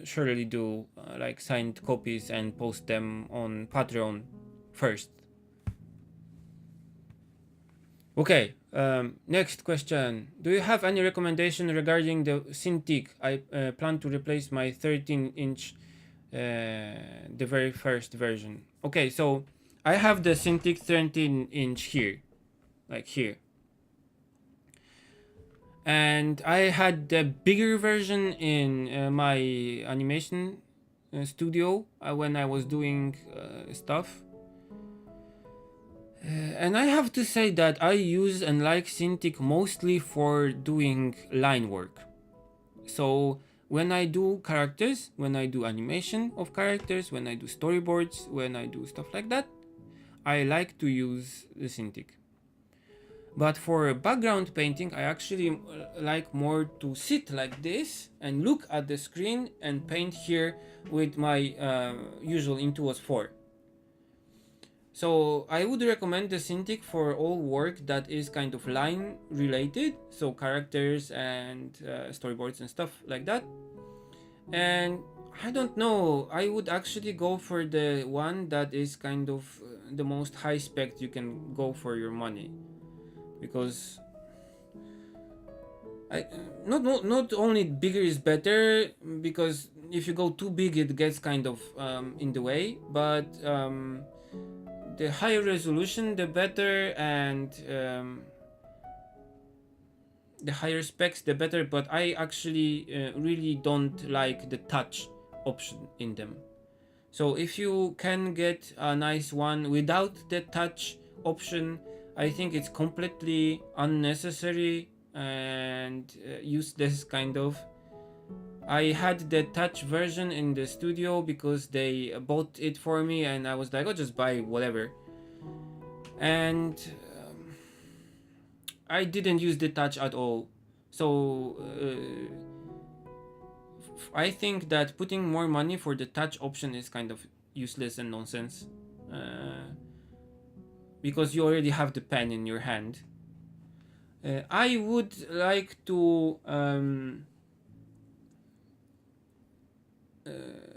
surely do like signed copies and post them on Patreon first. Okay, next question. Do you have any recommendation regarding the Cintiq? I plan to replace my 13-inch, the very first version. Okay, so I have the Cintiq 13-inch here, like here. And I had the bigger version in my animation studio when I was doing stuff. And I have to say that I use and like Cintiq mostly for doing line work. So when I do characters, when I do animation of characters, when I do storyboards, when I do stuff like that, I like to use the Cintiq. But for background painting, I actually like more to sit like this and look at the screen and paint here with my usual Intuos 4. So I would recommend the Cintiq for all work that is kind of line related, so characters and storyboards and stuff like that. And I don't know, I would actually go for the one that is kind of the most high spec you can go for your money, because not only bigger is better, because if you go too big it gets kind of in the way, but the higher resolution the better, and the higher specs the better. But I actually really don't like the touch option in them. So if you can get a nice one without the touch option, I think it's completely unnecessary and useless, kind of. I had the touch version in the studio because they bought it for me, and I was like, I'll just buy whatever. And I didn't use the touch at all. So I think that putting more money for the touch option is kind of useless and nonsense. Because you already have the pen in your hand. I would like to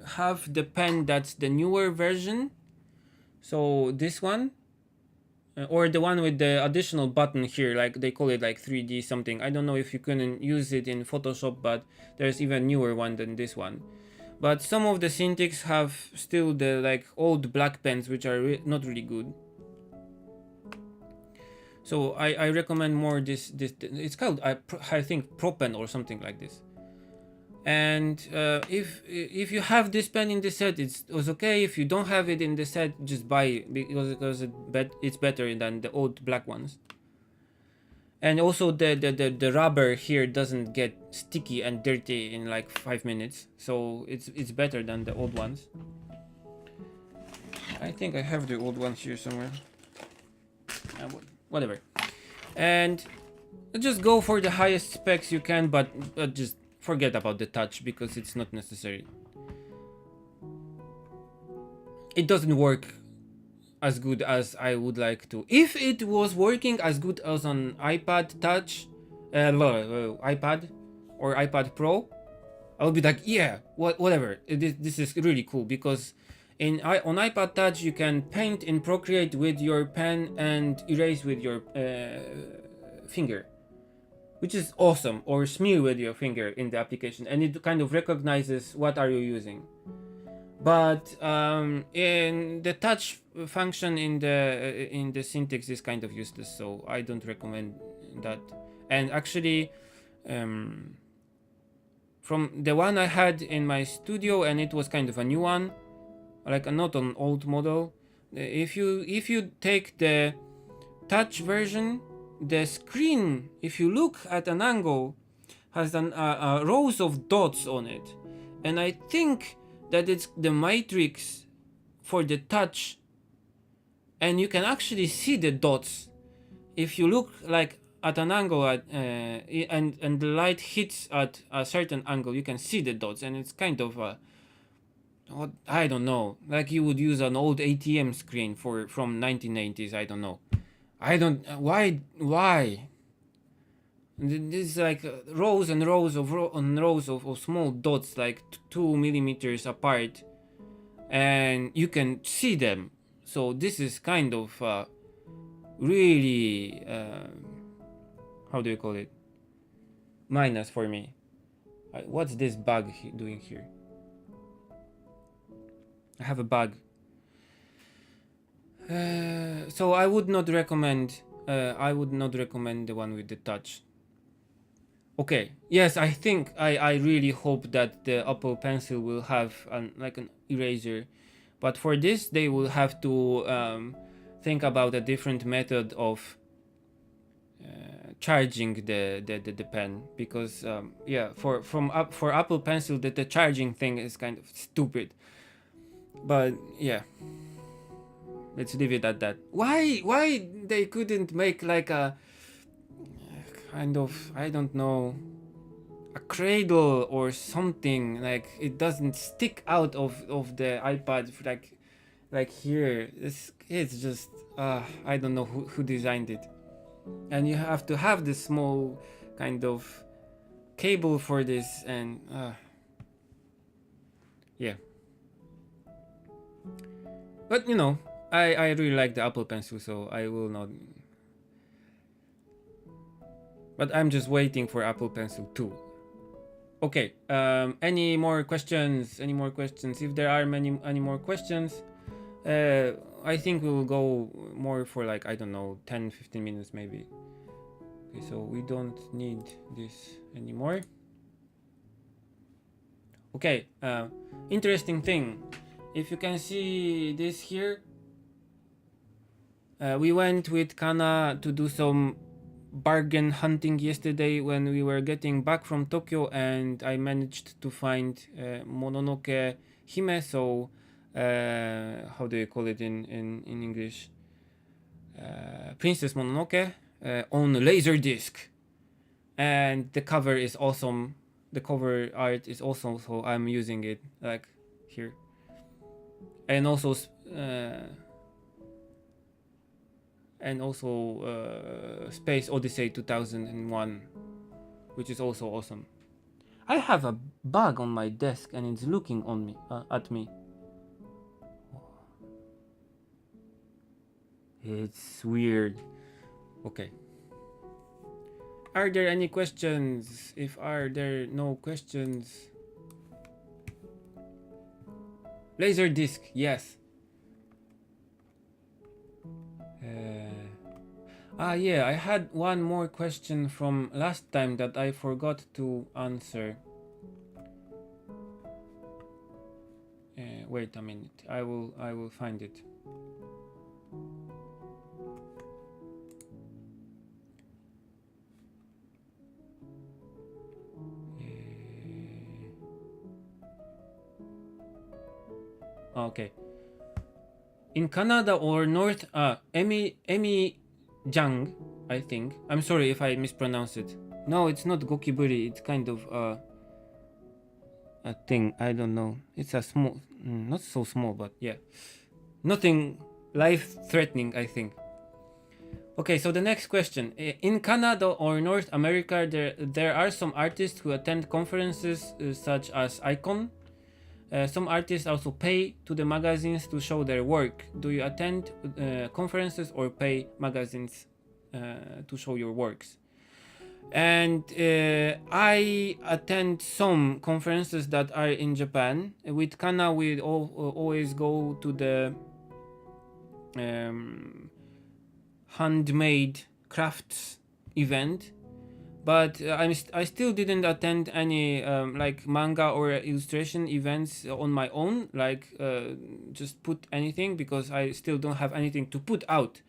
have the pen that's the newer version. So this one, or the one with the additional button here, like they call it like 3D something. I don't know if you couldn't use it in Photoshop, but there's even newer one than this one. But some of the Cintiqs have still the like old black pens, which are not really good. So I recommend more this it's called I think ProPen or something like this. And if you have this pen in the set, it was okay. If you don't have it in the set, just buy it because it's better than the old black ones. And also the rubber here doesn't get sticky and dirty in like 5 minutes, so it's better than the old ones. I think I have the old ones here somewhere. Whatever. And just go for the highest specs you can, but just forget about the touch because it's not necessary. It doesn't work as good as I would like to. If it was working as good as on iPad Touch, iPad or iPad Pro, I would be like, yeah, whatever. This is really cool because on iPad Touch you can paint in Procreate with your pen and erase with your finger, which is awesome, or smear with your finger in the application, and it kind of recognizes what are you using. But in the touch function in the Cintiqs is kind of useless, so I don't recommend that. And actually, from the one I had in my studio, and it was kind of a new one, like not an old model. If you take the touch version, the screen, if you look at an angle, has rows of dots on it, and I think that it's the matrix for the touch, and you can actually see the dots if you look like at an angle and the light hits at a certain angle. You can see the dots, and it's kind of I don't know, like you would use an old ATM screen from 1980s. I don't know. I don't why this is like rows and rows of small dots, like 2 millimeters apart, and you can see them. So this is kind of really how do you call it, minus for me. What's this bug doing here? I have a bug. So I would not recommend the one with the touch. Okay, yes, I think I really hope that the Apple Pencil will have an eraser, but for this they will have to think about a different method of charging the pen, because for Apple Pencil the charging thing is kind of stupid. But yeah, let's leave it at that. Why they couldn't make like a kind of, I don't know, a cradle or something, like it doesn't stick out of the iPad like here. It's just I don't know who designed it. And you have to have this small kind of cable for this, and yeah. But you know, I really like the Apple Pencil, so I will not. But I'm just waiting for Apple Pencil 2. Okay, any more questions? If there are any more questions, I think we'll go more for like, I don't know, 10-15 minutes maybe. Okay, so we don't need this anymore. Okay, interesting thing. If you can see this here, we went with Kana to do some bargain hunting yesterday when we were getting back from Tokyo, and I managed to find Mononoke Hime, so how do you call it in English? Princess Mononoke on Laserdisc, and the cover is awesome. The cover art is awesome, so I'm using it like here. And also Space Odyssey 2001, which is also awesome. I have a bug on my desk and it's looking at me. It's weird. Okay. Are there any questions? If are there no questions, Laserdisc, yes. Yeah, I had one more question from last time that I forgot to answer. Wait a minute. I will find it. Okay. In Canada or North, Emmy Jang, I think. I'm sorry if I mispronounce it. No, it's not Gokiburi. It's kind of a thing. I don't know. It's a small, not so small, but yeah, nothing life-threatening, I think. Okay, so the next question. In Canada or North America, there are some artists who attend conferences such as Icon. Some artists also pay to the magazines to show their work. Do you attend conferences or pay magazines to show your works? And I attend some conferences that are in Japan. With Kana, we always go to the handmade crafts event, but I still didn't attend any like manga or illustration events on my own, like just put anything, because I still don't have anything to put out.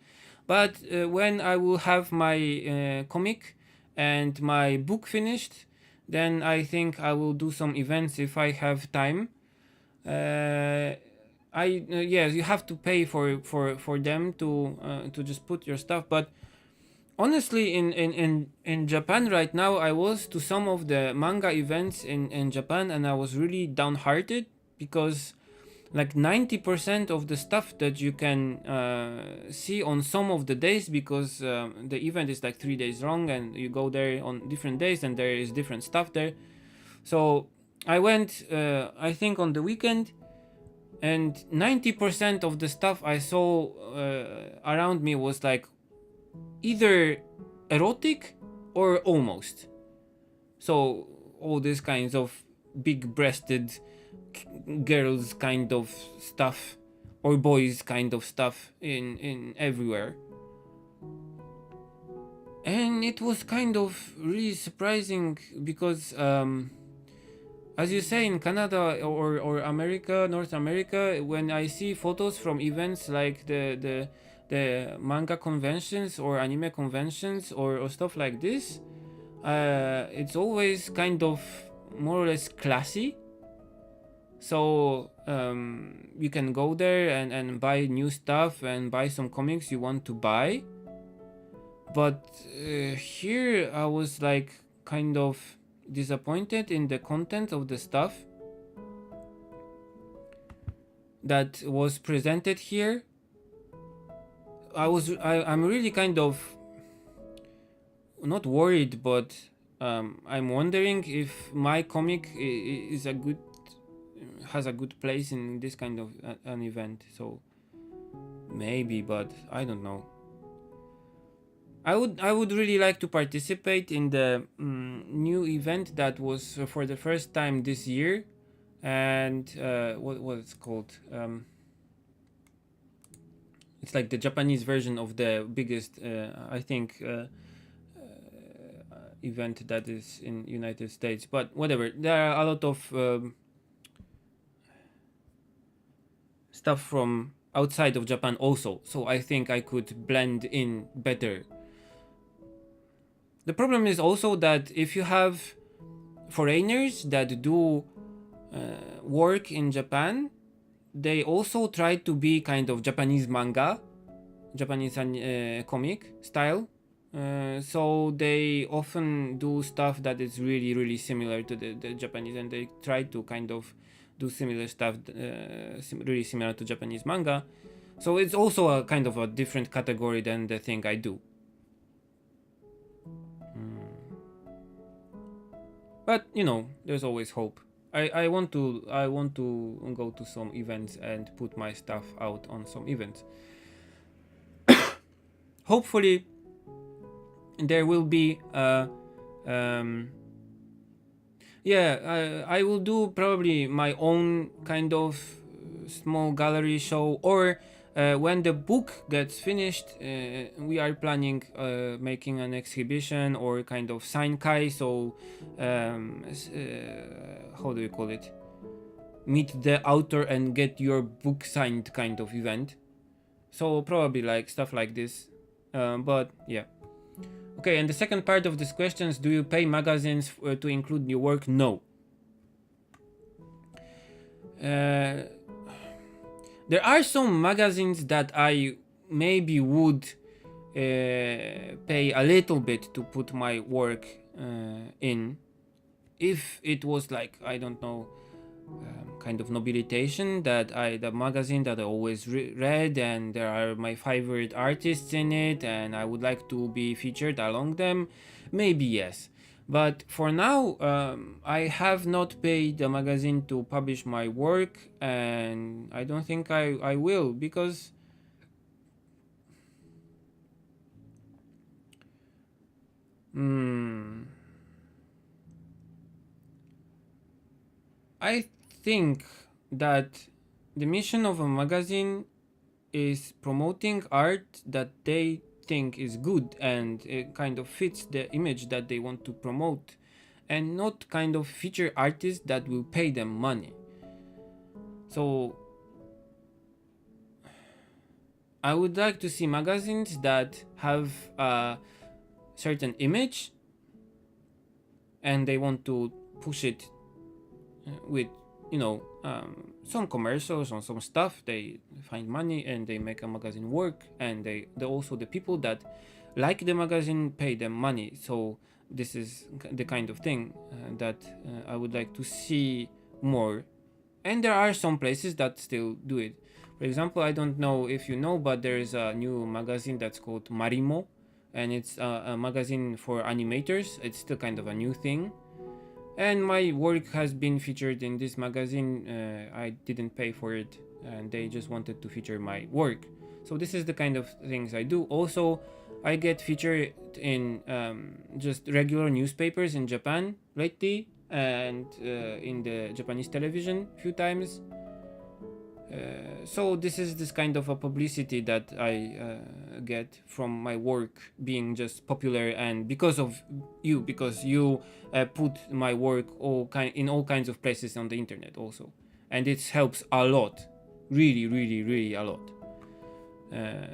But when I will have my comic and my book finished, then I think I will do some events if I have time. Yes, you have to pay for them to just put your stuff. But honestly, in Japan right now, I was to some of the manga events in Japan, and I was really downhearted because like 90% of the stuff that you can see on some of the days, because the event is like 3 days long and you go there on different days and there is different stuff there. So I went I think on the weekend, and 90% of the stuff I saw around me was like either erotic or almost. So all these kinds of big breasted girls kind of stuff, or boys kind of stuff in everywhere. And it was kind of really surprising because as you say, in Canada or America, North America, when I see photos from events like the manga conventions or anime conventions or stuff like this, it's always kind of more or less classy. So you can go there and buy new stuff and buy some comics you want to buy. But here I was like kind of disappointed in the content of the stuff that was presented here. I'm really kind of not worried, but I'm wondering if my comic has a good place in this kind of an event. So maybe, but I don't know. I would really like to participate in the new event that was for the first time this year, and what it's called. It's like the Japanese version of the biggest, I think, event that is in United States. But whatever, there are a lot of stuff from outside of Japan also, so I think I could blend in better. The problem is also that if you have foreigners that do work in Japan, they also try to be kind of Japanese manga, Japanese comic style. So they often do stuff that is really, really similar to the Japanese, and they try to kind of do similar stuff, really similar to Japanese manga. So it's also a kind of a different category than the thing I do. But you know, there's always hope. I want to go to some events and put my stuff out on some events. hopefully there will be yeah, I will do probably my own kind of small gallery show, or when the book gets finished, we are planning making an exhibition or kind of sign-kai, so how do you call it? Meet the author and get your book signed kind of event. So probably like stuff like this. But yeah. Okay, and the second part of this question is, do you pay magazines to include your work? No. There are some magazines that I maybe would pay a little bit to put my work in, if it was like, I don't know, kind of nobilitation, that the magazine that I always read, and there are my favorite artists in it, and I would like to be featured along them. Maybe yes, but for now I have not paid the magazine to publish my work, and I don't think I will, because I think that the mission of a magazine is promoting art that they think is good, and it kind of fits the image that they want to promote, and not kind of feature artists that will pay them money. So I would like to see magazines that have a certain image, and they want to push it with, you know, some commercials on some stuff. They find money and they make a magazine work, and they also, the people that like the magazine pay them money. So this is the kind of thing that I would like to see more. And there are some places that still do it. For example, I don't know if you know, but there is a new magazine that's called Marimo, and it's a magazine for animators. It's still kind of a new thing, and my work has been featured in this magazine. I didn't pay for it, and they just wanted to feature my work. So this is the kind of things I do. Also, I get featured in just regular newspapers in Japan lately, and in the Japanese television a few times. So this is this kind of a publicity that I get from my work being just popular, and because of you, because you put my work in all kinds of places on the internet also, and it helps a lot, really, really, really a lot.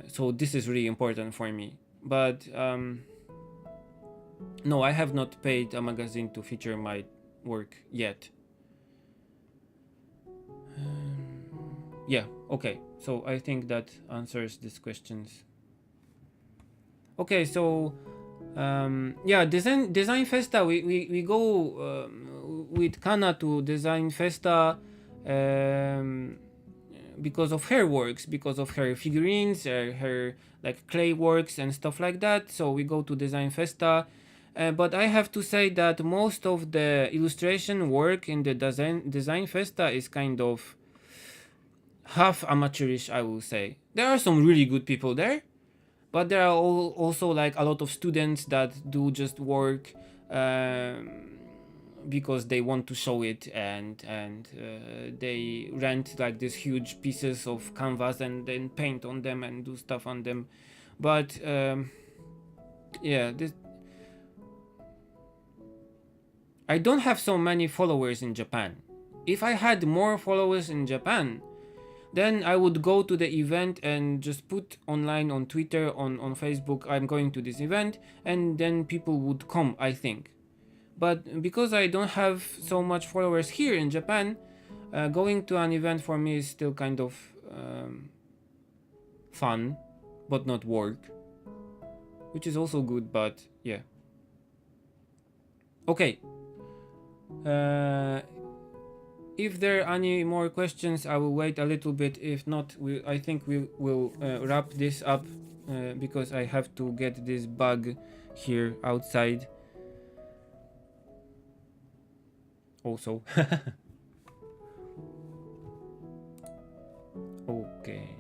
So this is really important for me. But no, I have not paid a magazine to feature my work yet. Yeah, okay, so I think that answers these questions. Okay, so yeah, design festa, we go with Kana to design festa because of her works, because of her figurines, her like clay works and stuff like that. So we go to design festa. But I have to say that most of the illustration work in the design festa is kind of half amateurish, I will say. There are some really good people there, but there are also like a lot of students that do just work because they want to show it, and they rent like these huge pieces of canvas and then paint on them and do stuff on them. But yeah, I don't have so many followers in Japan. If I had more followers in Japan, then I would go to the event and just put online on Twitter, on Facebook, I'm going to this event, and then people would come, I think. But because I don't have so much followers here in Japan, going to an event for me is still kind of fun, but not work, which is also good, but yeah. Okay. If there are any more questions, I will wait a little bit. If not, I think we will wrap this up because I have to get this bug here outside. Also. Okay.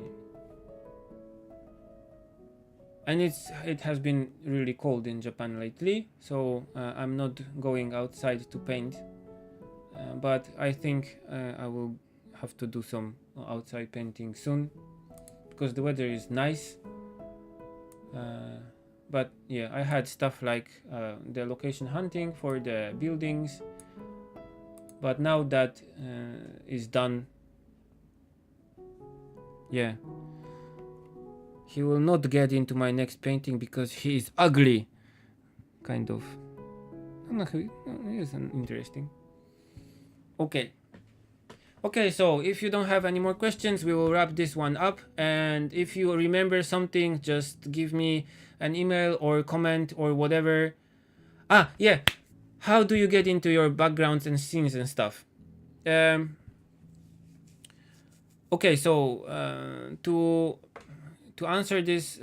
and it has been really cold in Japan lately, so I'm not going outside to paint. But I think I will have to do some outside painting soon because the weather is nice. But yeah, I had stuff like the location hunting for the buildings, but now that is done, yeah, he will not get into my next painting because he is ugly, kind of. He is interesting. Okay, so if you don't have any more questions, we will wrap this one up. And if you remember something, just give me an email or comment or whatever. Yeah. How do you get into your backgrounds and scenes and stuff? Okay, so to answer this,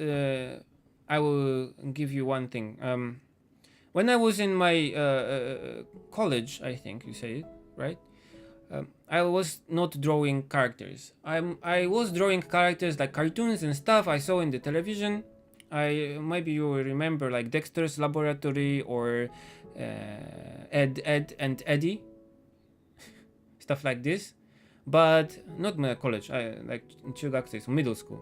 I will give you one thing. When I was in my college, I think you say it right. I was not drawing characters. I was drawing characters like cartoons and stuff I saw in the television. Maybe you will remember like Dexter's Laboratory or Ed and Eddie, stuff like this. But not my college. I like so middle school.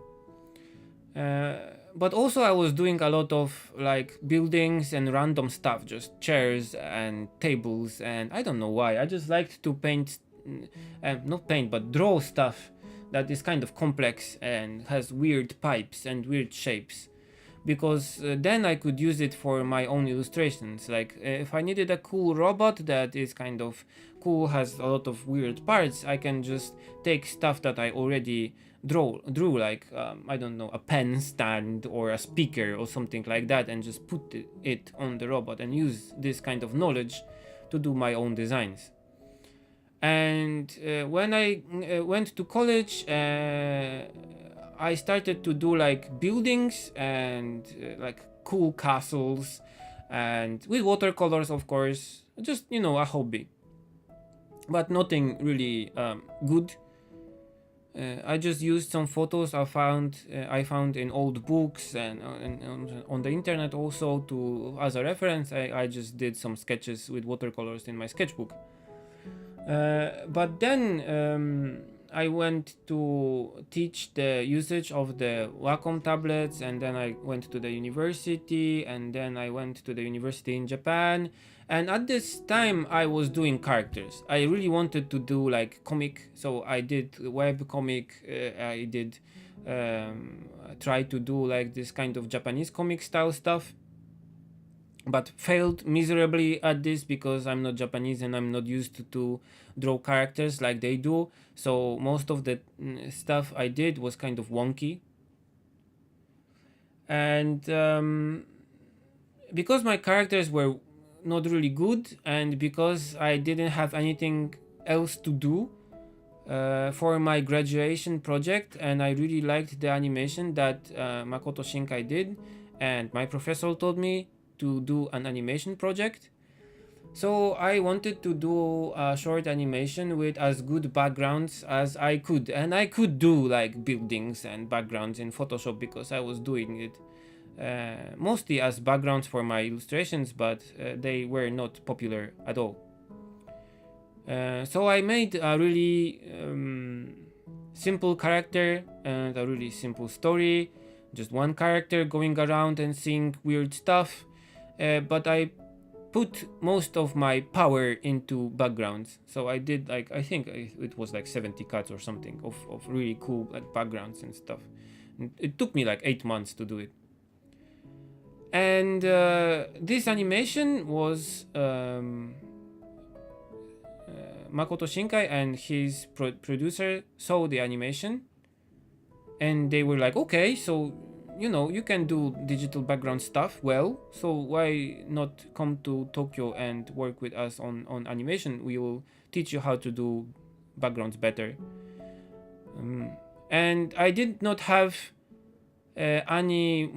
But also I was doing a lot of like buildings and random stuff, just chairs and tables, and I don't know why. I just liked to paint, not paint, but draw stuff that is kind of complex and has weird pipes and weird shapes. Because then I could use it for my own illustrations. Like if I needed a cool robot that is kind of cool, has a lot of weird parts, I can just take stuff that I already drew like I don't know, a pen stand or a speaker or something like that, and just put it on the robot and use this kind of knowledge to do my own designs. And when I went to college, I started to do like buildings and like cool castles, and with watercolors, of course, just a hobby, but nothing really good. I just used some photos I found in old books and on the internet also to as a reference. I just did some sketches with watercolors in my sketchbook. But then I went to teach the usage of the Wacom tablets, and then I went to the university, and then I went to the university in Japan. And at this time, I was doing characters. I really wanted to do like comic, so I did web comic. I did try to do like this kind of Japanese comic style stuff, but failed miserably at this because I'm not Japanese and I'm not used to draw characters like they do. So most of the stuff I did was kind of wonky. And because my characters were not really good, and because I didn't have anything else to do for my graduation project, and I really liked the animation that Makoto Shinkai did, and my professor told me to do an animation project. So I wanted to do a short animation with as good backgrounds as I could, and I could do like buildings and backgrounds in Photoshop because I was doing it mostly as backgrounds for my illustrations, but they were not popular at all. So I made a really simple character and a really simple story, just one character going around and seeing weird stuff, but I put most of my power into backgrounds. So I did like, I think it was like 70 cuts or something of really cool like backgrounds and stuff. And it took me like 8 months to do it. And this animation was Makoto Shinkai and his producer saw the animation, and they were like, okay, so you can do digital background stuff well, so why not come to Tokyo and work with us on animation? We will teach you how to do backgrounds better. And I did not have any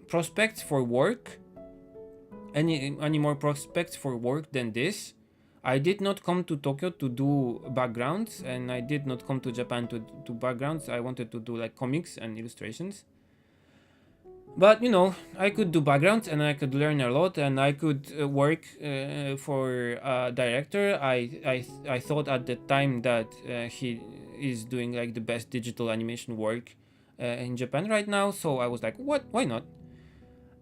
prospects for work, any more prospects for work than this. I did not come to Tokyo to do backgrounds, and I did not come to Japan to do backgrounds. I wanted to do like comics and illustrations. But I could do backgrounds and I could learn a lot and I could work for a director. I thought at the time that he is doing like the best digital animation work in Japan right now. So I was like, what? Why not?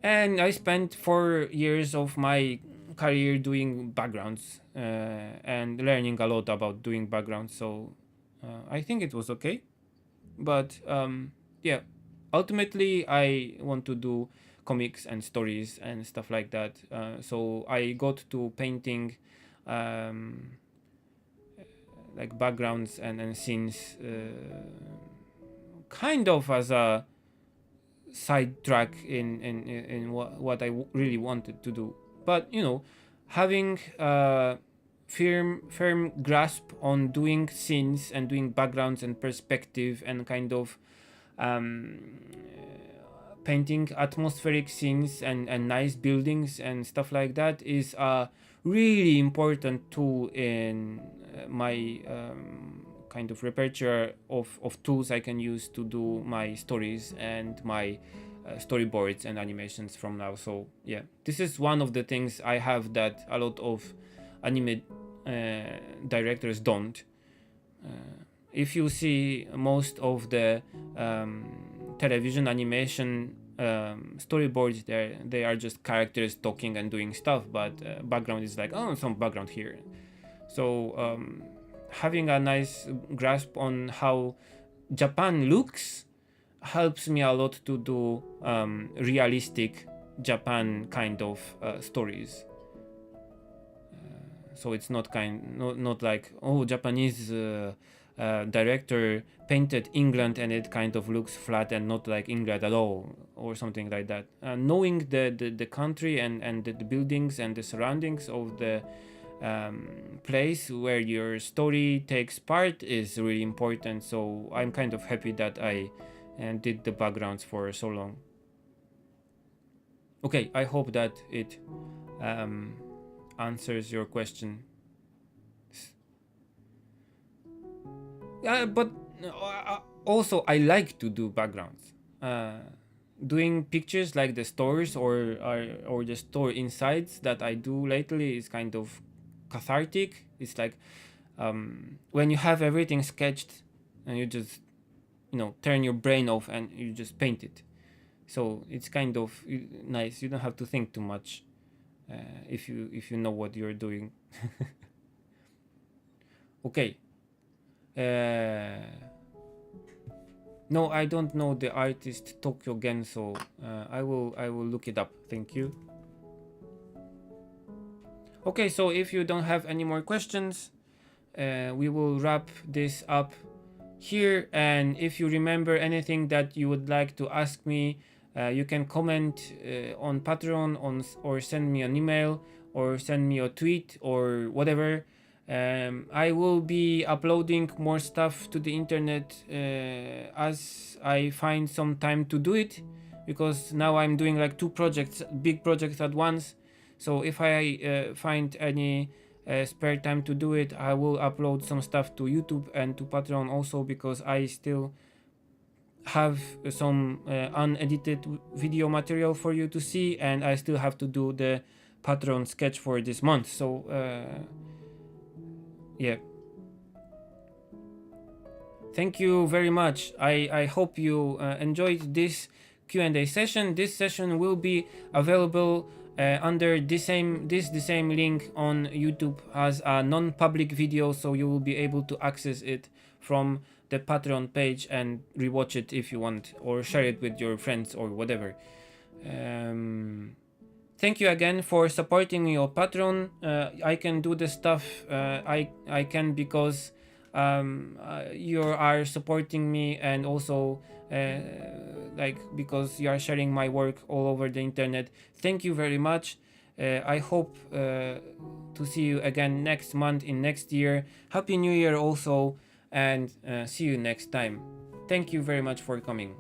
And I spent 4 years of my career doing backgrounds and learning a lot about doing backgrounds. So I think it was okay. But yeah, ultimately I want to do comics and stories and stuff like that. So I got to painting um, like backgrounds and scenes kind of as a sidetrack in what I really wanted to do. But having a firm grasp on doing scenes and doing backgrounds and perspective and kind of um, painting atmospheric scenes and nice buildings and stuff like that is a really important tool in my kind of repertoire of tools I can use to do my stories and my storyboards and animations from now. So yeah, this is one of the things I have that a lot of anime directors don't. If you see most of the television animation storyboards, they are just characters talking and doing stuff, but background is like, oh, some background here. So having a nice grasp on how Japan looks helps me a lot to do realistic Japan kind of stories. So it's not like, oh, Japanese director painted England and it kind of looks flat and not like England at all or something like that. Knowing the country and the buildings and the surroundings of the place where your story takes part is really important. So I'm kind of happy that I did the backgrounds for so long. Okay, I hope that it answers your question. But also I like to do backgrounds. Doing pictures like the stores or the store insides that I do lately is kind of cathartic. It's like when you have everything sketched and you just turn your brain off and you just paint it. So it's kind of nice. You don't have to think too much if you know what you're doing. Okay. No, I don't know the artist Tokyo Genso. I will look it up. Thank you. Okay, so if you don't have any more questions, we will wrap this up here. And if you remember anything that you would like to ask me, you can comment on Patreon or send me an email or send me a tweet or whatever. I will be uploading more stuff to the internet as I find some time to do it, because now I'm doing like two projects, big projects at once. So if I find any spare time to do it, I will upload some stuff to YouTube and to Patreon also, because I still have some unedited video material for you to see, and I still have to do the Patreon sketch for this month. So yeah, thank you very much. I hope you enjoyed this Q&A session. This session will be available under the same link on YouTube as a non-public video, so you will be able to access it from the Patreon page and rewatch it if you want, or share it with your friends or whatever. Thank you again for supporting me on Patreon. I can do the stuff I can because you are supporting me, and also like because you are sharing my work all over the internet. Thank you very much. I hope to see you again next month in next year. Happy New Year also, and see you next time. Thank you very much for coming.